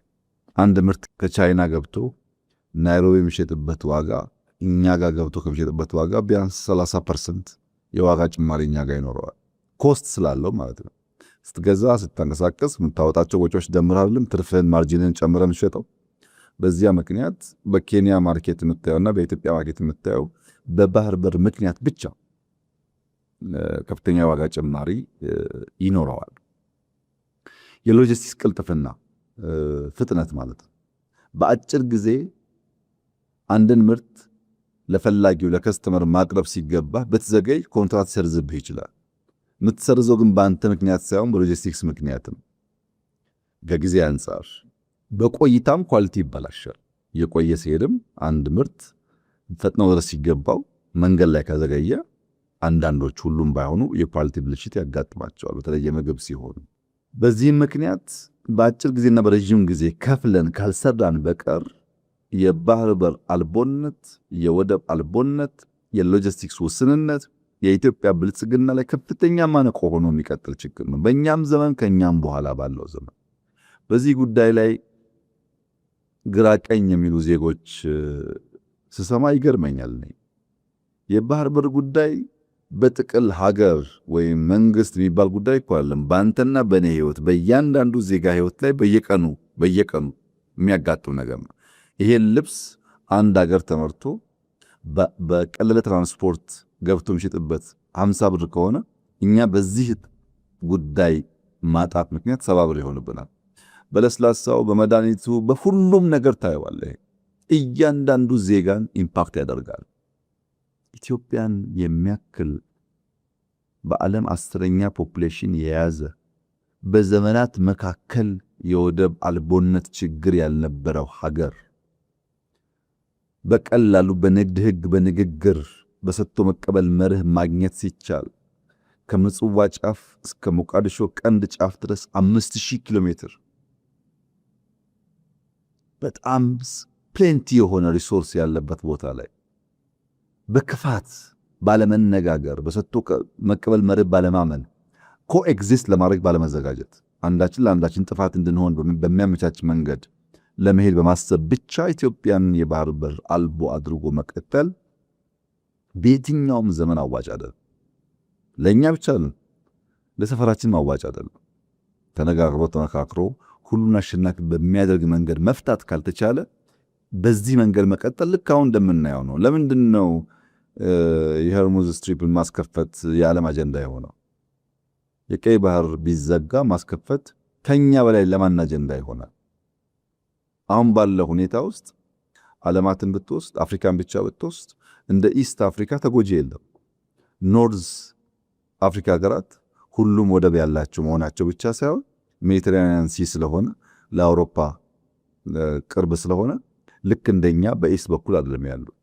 አንድ ምርት ከቻይና ገብቶ ናይሮቢ የሚሸጥበት ዋጋ እኛ ጋር ገብቶ ከሚሸጥበት ዋጋ ቢያንስ 30% የዋጋ ጭማሪ እኛ ጋር ይኖረዋል። ኮስት ስላለው ማለት ነው። ስትገዛ ስታንቀሳቀስ የምታወጣቸው ወጪዎች ደምር አይደለም ትርፍህን ማርጂንን ጨምረህ የምትሸጠው። በዚያ ምክንያት በኬንያ ማርኬት የምታየውና በኢትዮጵያ ማርኬት የምታየው በባህር በር ምክንያት ብቻ ከፍተኛ ዋጋ ጭማሪ ይኖረዋል። የሎጂስቲክስ ቅልጥፍና ፍጥነት ማለት ነው። በአጭር ጊዜ አንድን ምርት ለፈላጊው ለከስተመር ማቅረብ ሲገባ በተዘገይ ኮንትራት ሰርዝብህ ይችላል። የምትሰርዘው ግን በአንተ ምክንያት ሳይሆን በሎጂስቲክስ ምክንያትም ከጊዜ አንጻር በቆይታም ኳሊቲ ይበላሻል። የቆየ ሲሄድም አንድ ምርት ፈጥነው ድረስ ሲገባው መንገድ ላይ ከዘገየ አንዳንዶች ሁሉም ባይሆኑ የኳሊቲ ብልሽት ያጋጥማቸዋል፣ በተለይ የምግብ ሲሆኑ። በዚህም ምክንያት በአጭር ጊዜና በረዥም ጊዜ ከፍለን ካልሰራን በቀር የባህር በር አልቦነት፣ የወደብ አልቦነት፣ የሎጂስቲክስ ውስንነት የኢትዮጵያ ብልጽግና ላይ ከፍተኛ ማነቆ ሆኖ የሚቀጥል ችግር ነው። በእኛም ዘመን ከኛም በኋላ ባለው ዘመን በዚህ ጉዳይ ላይ ግራ ቀኝ የሚሉ ዜጎች ስሰማ ይገርመኛል። የባህር በር ጉዳይ በጥቅል ሀገር ወይም መንግስት የሚባል ጉዳይ እኮ አይደለም። በአንተና በእኔ ህይወት፣ በእያንዳንዱ ዜጋ ህይወት ላይ በየቀኑ የሚያጋጥም ነገር ነው። ይሄን ልብስ አንድ ሀገር ተመርቶ በቀለለ ትራንስፖርት ገብቶ የሚሸጥበት 50 ብር ከሆነ እኛ በዚህ ጉዳይ ማጣት ምክንያት 70 ብር ይሆንብናል። በለስላሳው፣ በመድኃኒቱ፣ በሁሉም ነገር ታየዋለህ። እያንዳንዱ ዜጋን ኢምፓክት ያደርጋል። ኢትዮጵያን የሚያክል በዓለም 10ኛ ፖፑሌሽን የያዘ በዘመናት መካከል የወደብ አልቦነት ችግር ያልነበረው ሀገር በቀላሉ በንግድ ህግ በንግግር በሰጥቶ መቀበል መርህ ማግኘት ሲቻል ከምጽዋ ጫፍ እስከ ሞቃዲሾ ቀንድ ጫፍ ድረስ 5000 ኪሎ ሜትር በጣም ፕሌንቲ የሆነ ሪሶርስ ያለበት ቦታ ላይ በክፋት ባለመነጋገር በሰጥቶ መቀበል መርህ ባለማመን ኮኤግዚስት ለማድረግ ባለመዘጋጀት አንዳችን ለአንዳችን ጥፋት እንድንሆን በሚያመቻች መንገድ ለመሄድ በማሰብ ብቻ ኢትዮጵያን የባህር በር አልቦ አድርጎ መቀጠል በየትኛውም ዘመን አዋጭ አይደለም። ለእኛ ብቻ ለሰፈራችን ማዋጭ አይደለም። ተነጋግሮ ተመካክሮ ሁሉን አሸናፊ በሚያደርግ መንገድ መፍታት ካልተቻለ በዚህ መንገድ መቀጠል ልክ አሁን እንደምናየው ነው። ለምንድን ነው የሆርሙዝ ስትሪፕን ማስከፈት የዓለም አጀንዳ የሆነው? የቀይ ባህር ቢዘጋ ማስከፈት ከኛ በላይ ለማን አጀንዳ ይሆናል? አሁን ባለው ሁኔታ ውስጥ ዓለማትን ብትወስድ አፍሪካን ብቻ ብትወስድ እንደ ኢስት አፍሪካ ተጎጂ የለም። ኖርዝ አፍሪካ ሀገራት ሁሉም ወደብ ያላቸው መሆናቸው ብቻ ሳይሆን ሜዲተራኒያን ሲ ስለሆነ ለአውሮፓ ቅርብ ስለሆነ ልክ እንደኛ በኢስት በኩል አይደለም ያሉት።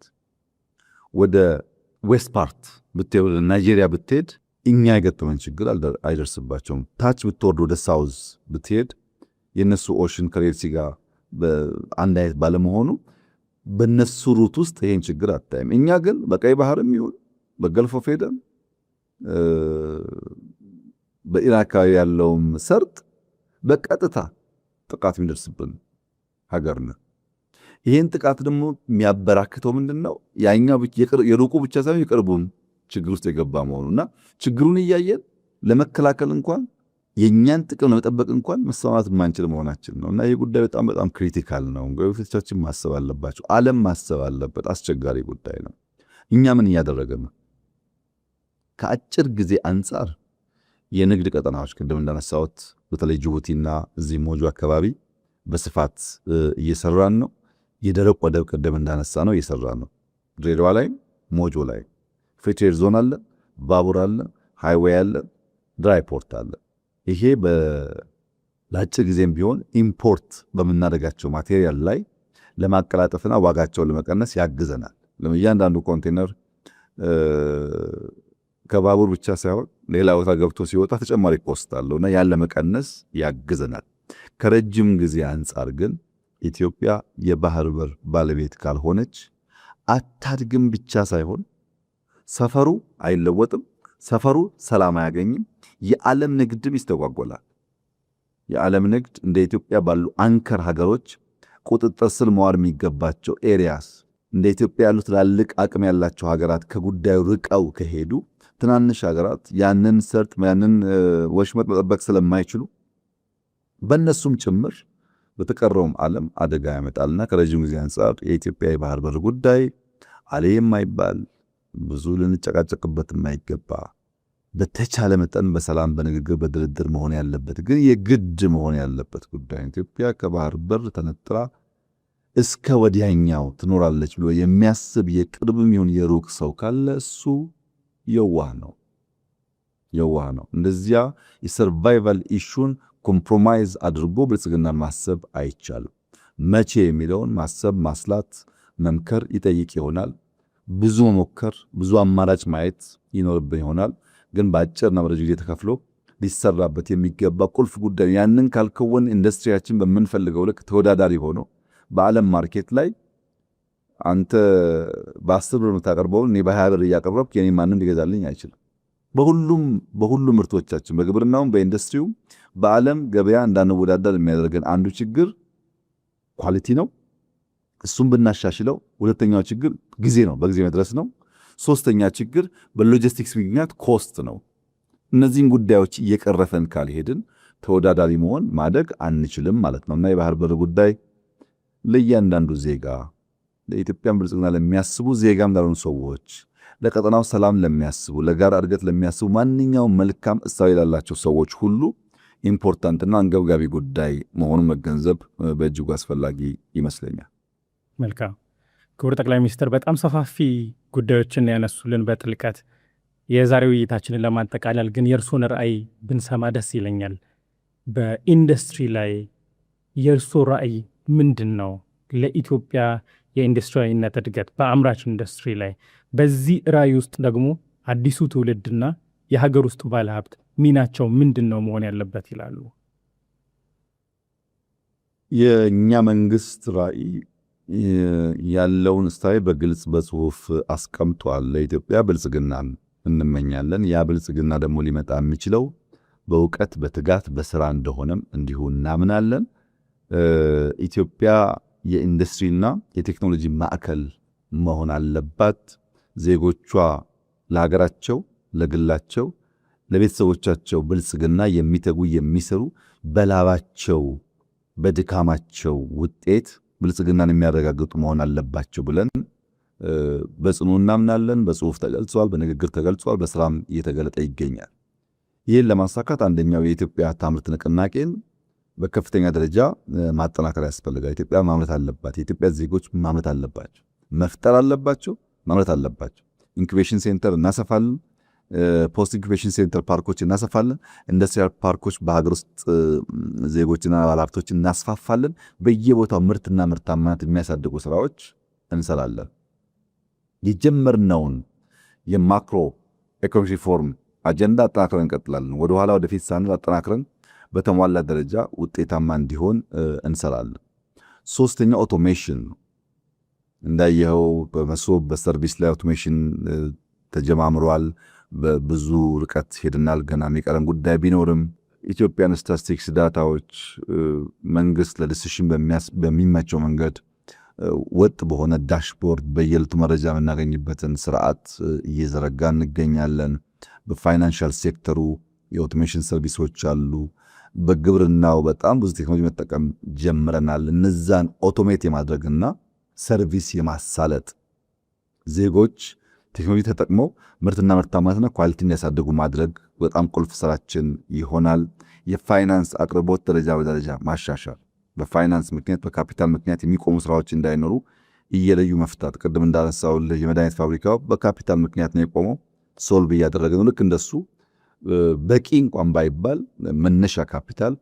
ወደ ዌስት ፓርት ብትሄድ ወደ ናይጄሪያ ብትሄድ እኛ የገጠመን ችግር አይደርስባቸውም። ታች ብትወርድ ወደ ሳውዝ ብትሄድ የነሱ ኦሽን ከሬድ ሲ ጋር አንድ አይነት ባለመሆኑ በነሱ ሩት ውስጥ ይሄን ችግር አታይም። እኛ ግን በቀይ ባህርም ይሁን በገልፍ ኦፍ ኤደን በኢራን አካባቢ ያለውም ሰርጥ በቀጥታ ጥቃት የሚደርስብን ሀገር ነው። ይሄን ጥቃት ደግሞ የሚያበራክተው ምንድነው? ያኛው የሩቁ ብቻ ሳይሆን የቅርቡም ችግር ውስጥ የገባ መሆኑና ችግሩን እያየን ለመከላከል እንኳን የኛን ጥቅም ለመጠበቅ እንኳን መሰማማት የማንችል መሆናችን ነው። እና ይህ ጉዳይ በጣም በጣም ክሪቲካል ነው። ጎረቤቶቻችን ማሰብ አለባቸው። ዓለም ማሰብ አለበት። አስቸጋሪ ጉዳይ ነው። እኛ ምን እያደረግን ነው? ከአጭር ጊዜ አንጻር የንግድ ቀጠናዎች ቅድም እንዳነሳሁት በተለይ ጅቡቲና እዚህ ሞጆ አካባቢ በስፋት እየሰራን ነው። የደረቅ ወደብ ቅድም እንዳነሳ ነው እየሰራን ነው። ድሬዳዋ ላይ ሞጆ ላይ ፍሪ ትሬድ ዞን አለ፣ ባቡር አለ፣ ሃይዌይ አለ፣ ድራይ ፖርት አለ። ይሄ ለአጭር ጊዜም ቢሆን ኢምፖርት በምናደርጋቸው ማቴሪያል ላይ ለማቀላጠፍና ዋጋቸውን ለመቀነስ ያግዘናል። እያንዳንዱ ኮንቴነር ከባቡር ብቻ ሳይሆን ሌላ ቦታ ገብቶ ሲወጣ ተጨማሪ ኮስት አለውና ያን ለመቀነስ ያግዘናል። ከረጅም ጊዜ አንጻር ግን ኢትዮጵያ የባህር በር ባለቤት ካልሆነች አታድግም ብቻ ሳይሆን ሰፈሩ አይለወጥም፣ ሰፈሩ ሰላም አያገኝም፣ የዓለም ንግድም ይስተጓጎላል። የዓለም ንግድ እንደ ኢትዮጵያ ባሉ አንከር ሀገሮች ቁጥጥር ስር መዋል የሚገባቸው ኤሪያስ እንደ ኢትዮጵያ ያሉ ትላልቅ አቅም ያላቸው ሀገራት ከጉዳዩ ርቀው ከሄዱ ትናንሽ ሀገራት ያንን ሰርጥ ያንን ወሽመጥ መጠበቅ ስለማይችሉ በእነሱም ጭምር በተቀረውም ዓለም አደጋ ያመጣልና ከረጅም ጊዜ አንጻር የኢትዮጵያ የባህር በር ጉዳይ አለ የማይባል ብዙ ልንጨቃጨቅበት የማይገባ በተቻለ መጠን በሰላም በንግግር በድርድር መሆን ያለበት ግን የግድ መሆን ያለበት ጉዳይ ኢትዮጵያ ከባህር በር ተነጥራ እስከ ወዲያኛው ትኖራለች ብሎ የሚያስብ የቅርብም ይሁን የሩቅ ሰው ካለ እሱ የዋህ ነው። እንደዚያ የሰርቫይቫል ኢሹን ኮምፕሮማይዝ አድርጎ ብልጽግናን ማሰብ አይቻልም። መቼ የሚለውን ማሰብ፣ ማስላት፣ መምከር ይጠይቅ ይሆናል። ብዙ መሞከር፣ ብዙ አማራጭ ማየት ይኖርብን ይሆናል። ግን በአጭርና በረጅም ጊዜ ተከፍሎ ሊሰራበት የሚገባ ቁልፍ ጉዳይ ያንን ካልከወን ኢንዱስትሪያችን በምንፈልገው ልክ ተወዳዳሪ ሆኖ በዓለም ማርኬት ላይ አንተ በ10 ብር የምታቀርበውን እኔ በ20 ብር እያቀረብኩ የኔ ማንም ሊገዛልኝ አይችልም። በሁሉም ምርቶቻችን በግብርናውም በኢንዱስትሪውም በዓለም ገበያ እንዳንወዳደር የሚያደርገን አንዱ ችግር ኳሊቲ ነው። እሱም ብናሻሽለው፣ ሁለተኛው ችግር ጊዜ ነው፣ በጊዜ መድረስ ነው። ሶስተኛ ችግር በሎጂስቲክስ ምክንያት ኮስት ነው። እነዚህን ጉዳዮች እየቀረፈን ካልሄድን ተወዳዳሪ መሆን ማደግ አንችልም ማለት ነው እና የባህር በር ጉዳይ ለእያንዳንዱ ዜጋ ለኢትዮጵያን ብልጽግና ለሚያስቡ ዜጋም ላልሆኑ ሰዎች ለቀጠናው ሰላም ለሚያስቡ ለጋራ እድገት ለሚያስቡ ማንኛውም መልካም እሳቤ ላላቸው ሰዎች ሁሉ ኢምፖርታንትና አንገብጋቢ ጉዳይ መሆኑን መገንዘብ በእጅጉ አስፈላጊ ይመስለኛል።
መልካም ክቡር ጠቅላይ ሚኒስትር፣ በጣም ሰፋፊ ጉዳዮችን ያነሱልን በጥልቀት። የዛሬው ውይይታችንን ለማጠቃለል ግን የእርሶን ራዕይ ብንሰማ ደስ ይለኛል። በኢንዱስትሪ ላይ የእርሶ ራዕይ ምንድን ነው? ለኢትዮጵያ የኢንዱስትሪያዊነት እድገት በአምራች ኢንዱስትሪ ላይ በዚህ ራዕይ ውስጥ ደግሞ አዲሱ ትውልድና የሀገር ውስጡ ባለሀብት ሚናቸው ምንድን ነው መሆን ያለበት ይላሉ?
የእኛ መንግስት ራዕይ ያለውን ስታይ በግልጽ በጽሁፍ አስቀምጧል። ለኢትዮጵያ ብልጽግናን እንመኛለን። ያ ብልጽግና ደግሞ ሊመጣ የሚችለው በእውቀት በትጋት በስራ እንደሆነም እንዲሁ እናምናለን። ኢትዮጵያ የኢንዱስትሪና የቴክኖሎጂ ማዕከል መሆን አለባት። ዜጎቿ ለሀገራቸው፣ ለግላቸው፣ ለቤተሰቦቻቸው ብልጽግና የሚተጉ የሚሰሩ በላባቸው በድካማቸው ውጤት ብልጽግናን የሚያረጋግጡ መሆን አለባቸው ብለን በጽኑ እናምናለን። በጽሁፍ ተገልጿል፣ በንግግር ተገልጿል፣ በስራም እየተገለጠ ይገኛል። ይህን ለማሳካት አንደኛው የኢትዮጵያ ታምርት ንቅናቄን በከፍተኛ ደረጃ ማጠናከር ያስፈልጋል። ኢትዮጵያ ማምረት አለባት። የኢትዮጵያ ዜጎች ማምረት አለባቸው፣ መፍጠር አለባቸው፣ ማምረት አለባቸው። ኢንኩቤሽን ሴንተር እናሰፋለን። ፖስት ኢንኩቤሽን ሴንተር ፓርኮች እናሰፋለን። ኢንዱስትሪያል ፓርኮች በሀገር ውስጥ ዜጎችና ባለሀብቶች እናስፋፋለን። በየቦታው ምርትና ምርታማነት የሚያሳድጉ ስራዎች እንሰራለን። የጀመርነውን የማክሮ ኢኮኖሚ ሪፎርም አጀንዳ አጠናክረን እንቀጥላለን። ወደኋላ ወደፊት ሳንል አጠናክረን በተሟላ ደረጃ ውጤታማ እንዲሆን እንሰራለን። ሶስተኛው ኦቶሜሽን ነው። እንዳየኸው በመሶብ በሰርቪስ ላይ ኦቶሜሽን ተጀማምሯል። በብዙ ርቀት ሄድናል። ገና የሚቀረን ጉዳይ ቢኖርም ኢትዮጵያን ስታቲስቲክስ ዳታዎች መንግስት ለዲሲሽን በሚመቸው መንገድ ወጥ በሆነ ዳሽቦርድ በየዕለቱ መረጃ የምናገኝበትን ስርዓት እየዘረጋ እንገኛለን። በፋይናንሻል ሴክተሩ የኦቶሜሽን ሰርቪሶች አሉ። በግብርናው በጣም ብዙ ቴክኖሎጂ መጠቀም ጀምረናል። እነዛን ኦቶሜት የማድረግና ሰርቪስ የማሳለጥ ዜጎች ቴክኖሎጂ ተጠቅመው ምርትና ምርታማነትና ኳሊቲ እንዲያሳድጉ ማድረግ በጣም ቁልፍ ስራችን ይሆናል። የፋይናንስ አቅርቦት ደረጃ በደረጃ ማሻሻል፣ በፋይናንስ ምክንያት በካፒታል ምክንያት የሚቆሙ ስራዎች እንዳይኖሩ እየለዩ መፍታት። ቅድም እንዳነሳውልህ የመድኃኒት ፋብሪካው በካፒታል ምክንያት ነው የቆመው። ሶልቭ እያደረገ ነው። ልክ እንደሱ በቂ እንኳን ባይባል መነሻ ካፒታል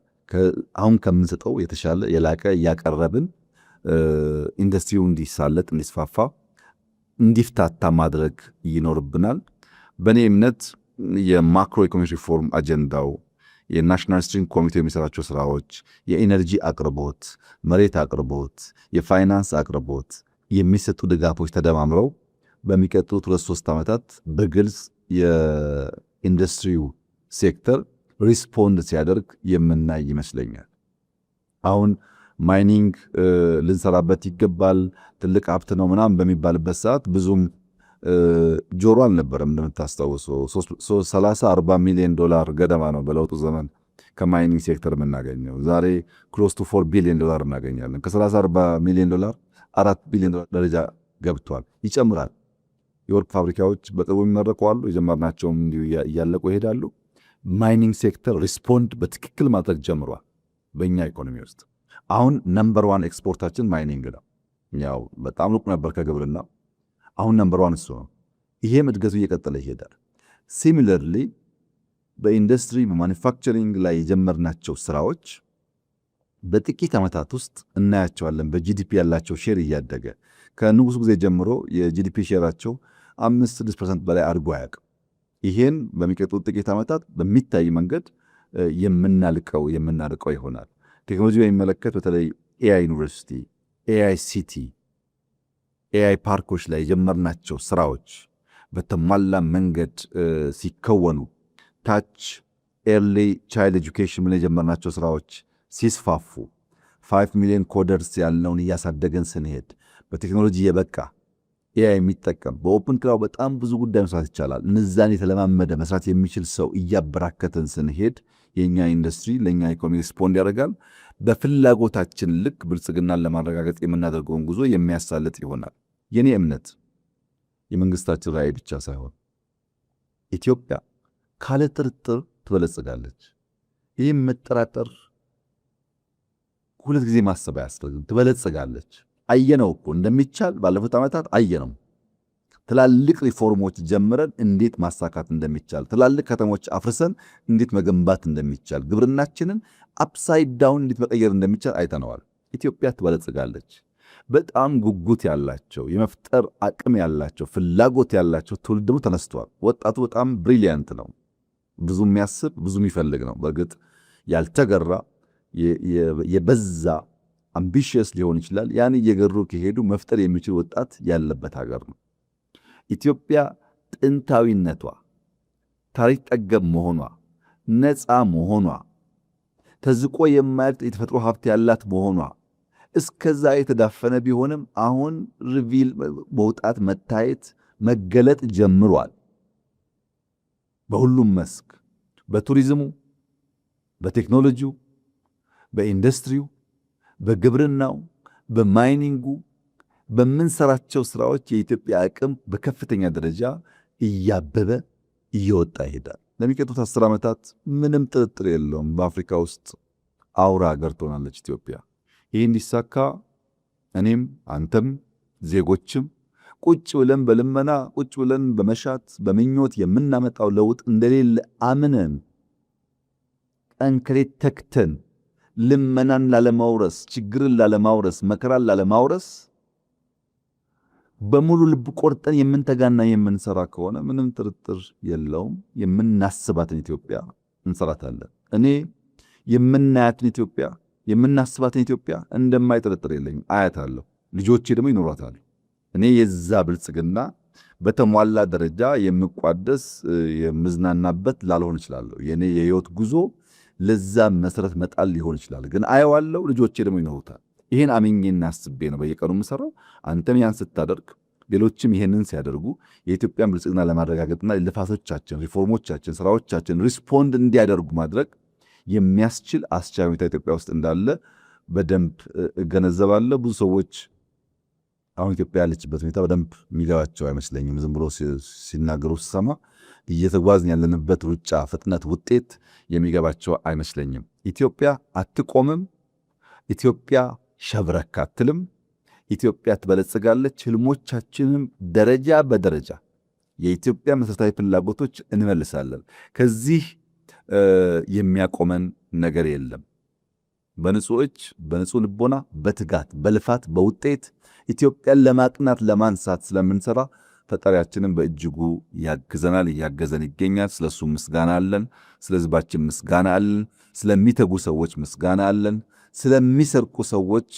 አሁን ከምንሰጠው የተሻለ የላቀ እያቀረብን ኢንዱስትሪው እንዲሳለጥ እንዲስፋፋ እንዲፍታታ ማድረግ ይኖርብናል። በእኔ እምነት የማክሮ ኢኮኖሚ ሪፎርም አጀንዳው፣ የናሽናል ስትሪንግ ኮሚቴ የሚሰራቸው ስራዎች፣ የኢነርጂ አቅርቦት፣ መሬት አቅርቦት፣ የፋይናንስ አቅርቦት የሚሰጡ ድጋፎች ተደማምረው በሚቀጥሉት 2-3 ዓመታት በግልጽ የኢንዱስትሪው ሴክተር ሪስፖንድ ሲያደርግ የምናይ ይመስለኛል። አሁን ማይኒንግ ልንሰራበት ይገባል፣ ትልቅ ሀብት ነው ምናምን በሚባልበት ሰዓት ብዙም ጆሮ አልነበረም። እንደምታስታውሰው 30-40 ሚሊዮን ዶላር ገደማ ነው በለውጡ ዘመን ከማይኒንግ ሴክተር የምናገኘው። ዛሬ ክሎስ ቱ 4 ቢሊዮን ዶላር እናገኛለን። ከ30-40 ሚሊዮን ዶላር 4 ቢሊዮን ዶላር ደረጃ ገብቷል። ይጨምራል። የወርቅ ፋብሪካዎች በቅርቡ የሚመረቁ አሉ። የጀመርናቸውም እንዲሁ እያለቁ ይሄዳሉ። ማይኒንግ ሴክተር ሪስፖንድ በትክክል ማድረግ ጀምሯል በእኛ ኢኮኖሚ ውስጥ። አሁን ነምበር 1 ኤክስፖርታችን ማይኒንግ ነው። ያው በጣም ሩቅ ነበር ከግብርና፣ አሁን ነምበር 1 እሱ ነው። ይሄም እድገቱ እየቀጠለ ይሄዳል። ሲሚለርሊ በኢንዱስትሪ በማኒፋክቸሪንግ ላይ የጀመርናቸው ስራዎች በጥቂት ዓመታት ውስጥ እናያቸዋለን። በጂዲፒ ያላቸው ሼር እያደገ ከንጉሱ ጊዜ ጀምሮ የጂዲፒ ሼራቸው 5-6% በላይ አድጎ አያውቅም። ይሄን በሚቀጥሉት ጥቂት ዓመታት በሚታይ መንገድ የምናርቀው ይሆናል። ቴክኖሎጂ በሚመለከት በተለይ ኤአይ ዩኒቨርሲቲ፣ ኤአይ ሲቲ፣ ኤአይ ፓርኮች ላይ የጀመርናቸው ስራዎች በተሟላ መንገድ ሲከወኑ፣ ታች ኤርሊ ቻይልድ ኤጁኬሽን ላይ የጀመርናቸው ስራዎች ሲስፋፉ፣ 5 ሚሊዮን ኮደርስ ያልነውን እያሳደገን ስንሄድ፣ በቴክኖሎጂ የበቃ ኤአይ የሚጠቀም በኦፕን ክላውድ በጣም ብዙ ጉዳይ መስራት ይቻላል። እነዛን የተለማመደ መስራት የሚችል ሰው እያበራከተን ስንሄድ የኛ ኢንዱስትሪ ለኛ ኢኮኖሚ ሪስፖንድ ያደርጋል። በፍላጎታችን ልክ ብልጽግናን ለማረጋገጥ የምናደርገውን ጉዞ የሚያሳልጥ ይሆናል። የኔ እምነት የመንግስታችን ራዕይ ብቻ ሳይሆን ኢትዮጵያ ካለ ጥርጥር ትበለጽጋለች። ይህም መጠራጠር ሁለት ጊዜ ማሰብ አያስፈልግም። ትበለጽጋለች። አየነው እኮ እንደሚቻል ባለፉት ዓመታት አየነው። ትላልቅ ሪፎርሞች ጀምረን እንዴት ማሳካት እንደሚቻል፣ ትላልቅ ከተሞች አፍርሰን እንዴት መገንባት እንደሚቻል፣ ግብርናችንን አፕሳይድ ዳውን እንዴት መቀየር እንደሚቻል አይተነዋል። ኢትዮጵያ ትበለጽጋለች። በጣም ጉጉት ያላቸው የመፍጠር አቅም ያላቸው ፍላጎት ያላቸው ትውልድ ደግሞ ተነስተዋል። ወጣቱ በጣም ብሪሊያንት ነው። ብዙ የሚያስብ ብዙ የሚፈልግ ነው። በእርግጥ ያልተገራ የበዛ አምቢሽየስ ሊሆን ይችላል። ያን እየገሩ ከሄዱ መፍጠር የሚችል ወጣት ያለበት ሀገር ነው። ኢትዮጵያ ጥንታዊነቷ፣ ታሪክ ጠገብ መሆኗ፣ ነፃ መሆኗ፣ ተዝቆ የማያልቅ የተፈጥሮ ሀብት ያላት መሆኗ እስከዛ የተዳፈነ ቢሆንም አሁን ሪቪል መውጣት፣ መታየት፣ መገለጥ ጀምሯል። በሁሉም መስክ፣ በቱሪዝሙ፣ በቴክኖሎጂው፣ በኢንዱስትሪው፣ በግብርናው፣ በማይኒንጉ፣ በምንሰራቸው ስራዎች የኢትዮጵያ አቅም በከፍተኛ ደረጃ እያበበ እየወጣ ይሄዳል። ለሚቀጥሉት 10 ዓመታት ምንም ጥርጥር የለውም በአፍሪካ ውስጥ አውራ ሀገር ትሆናለች ኢትዮጵያ። ይህ እንዲሳካ እኔም አንተም ዜጎችም ቁጭ ብለን በልመና ቁጭ ብለን በመሻት በምኞት የምናመጣው ለውጥ እንደሌለ አምነን ጠንክረን ተክተን ልመናን ላለማውረስ፣ ችግርን ላለማውረስ፣ መከራን ላለማውረስ በሙሉ ልብ ቆርጠን የምንተጋና የምንሰራ ከሆነ ምንም ጥርጥር የለውም የምናስባትን ኢትዮጵያ እንሰራታለን። እኔ የምናያትን ኢትዮጵያ የምናስባትን ኢትዮጵያ እንደማይጠረጥር የለኝም፣ አያታለሁ። ልጆቼ ደግሞ ይኖራታል። እኔ የዛ ብልጽግና በተሟላ ደረጃ የምቋደስ የምዝናናበት ላልሆን እችላለሁ። የኔ የህይወት ጉዞ ለዛ መሰረት መጣል ሊሆን ይችላል። ግን አየዋለሁ፣ ልጆቼ ደግሞ ይኖሩታል። ይሄን አምኜና አስቤ ነው በየቀኑ የምሰራው። አንተም ያን ስታደርግ፣ ሌሎችም ይሄንን ሲያደርጉ የኢትዮጵያን ብልጽግና ለማረጋገጥና ልፋቶቻችን፣ ሪፎርሞቻችን፣ ስራዎቻችን ሪስፖንድ እንዲያደርጉ ማድረግ የሚያስችል አስቻይ ሁኔታ ኢትዮጵያ ውስጥ እንዳለ በደንብ እገነዘባለሁ። ብዙ ሰዎች አሁን ኢትዮጵያ ያለችበት ሁኔታ በደንብ የሚገባቸው አይመስለኝም። ዝም ብሎ ሲናገሩ ስሰማ እየተጓዝን ያለንበት ሩጫ ፍጥነት ውጤት የሚገባቸው አይመስለኝም። ኢትዮጵያ አትቆምም። ኢትዮጵያ ሸብረክ አትልም። ኢትዮጵያ ትበለጽጋለች። ህልሞቻችንም ደረጃ በደረጃ የኢትዮጵያ መሰረታዊ ፍላጎቶች እንመልሳለን። ከዚህ የሚያቆመን ነገር የለም። በንጹህ እጅ፣ በንጹህ ልቦና፣ በትጋት፣ በልፋት፣ በውጤት ኢትዮጵያን ለማቅናት ለማንሳት ስለምንሰራ ፈጣሪያችንን በእጅጉ ያግዘናል፣ እያገዘን ይገኛል። ስለሱ ምስጋና አለን። ስለ ህዝባችን ምስጋና አለን። ስለሚተጉ ሰዎች ምስጋና አለን። ስለሚሰርቁ ሰዎች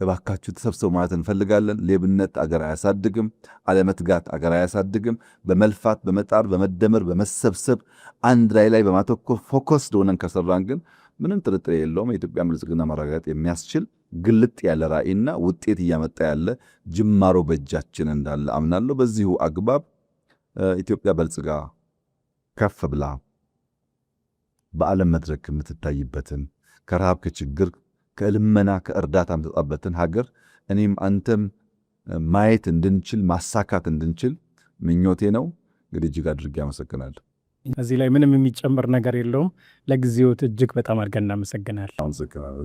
እባካችሁ ተሰብሰቡ ማለት እንፈልጋለን። ሌብነት አገር አያሳድግም። አለመትጋት አገር አያሳድግም። በመልፋት በመጣር በመደመር በመሰብሰብ አንድ ላይ በማተኮር ፎከስ ሆነን ከሰራን ግን ምንም ጥርጥር የለውም የኢትዮጵያ ብልጽግና ማረጋገጥ የሚያስችል ግልጥ ያለ ራዕይና ውጤት እያመጣ ያለ ጅማሮ በእጃችን እንዳለ አምናለሁ። በዚሁ አግባብ ኢትዮጵያ በልጽጋ ከፍ ብላ በዓለም መድረክ የምትታይበትን ከረሃብ ከችግር ከልመና ከእርዳታ የምትወጣበትን ሀገር እኔም አንተም ማየት እንድንችል ማሳካት እንድንችል ምኞቴ ነው። እንግዲህ እጅግ አድርጌ አመሰግናለሁ።
እዚህ ላይ ምንም የሚጨምር ነገር የለውም። ለጊዜው እጅግ በጣም አድርገን እናመሰግናለን።
አመሰግናለሁ።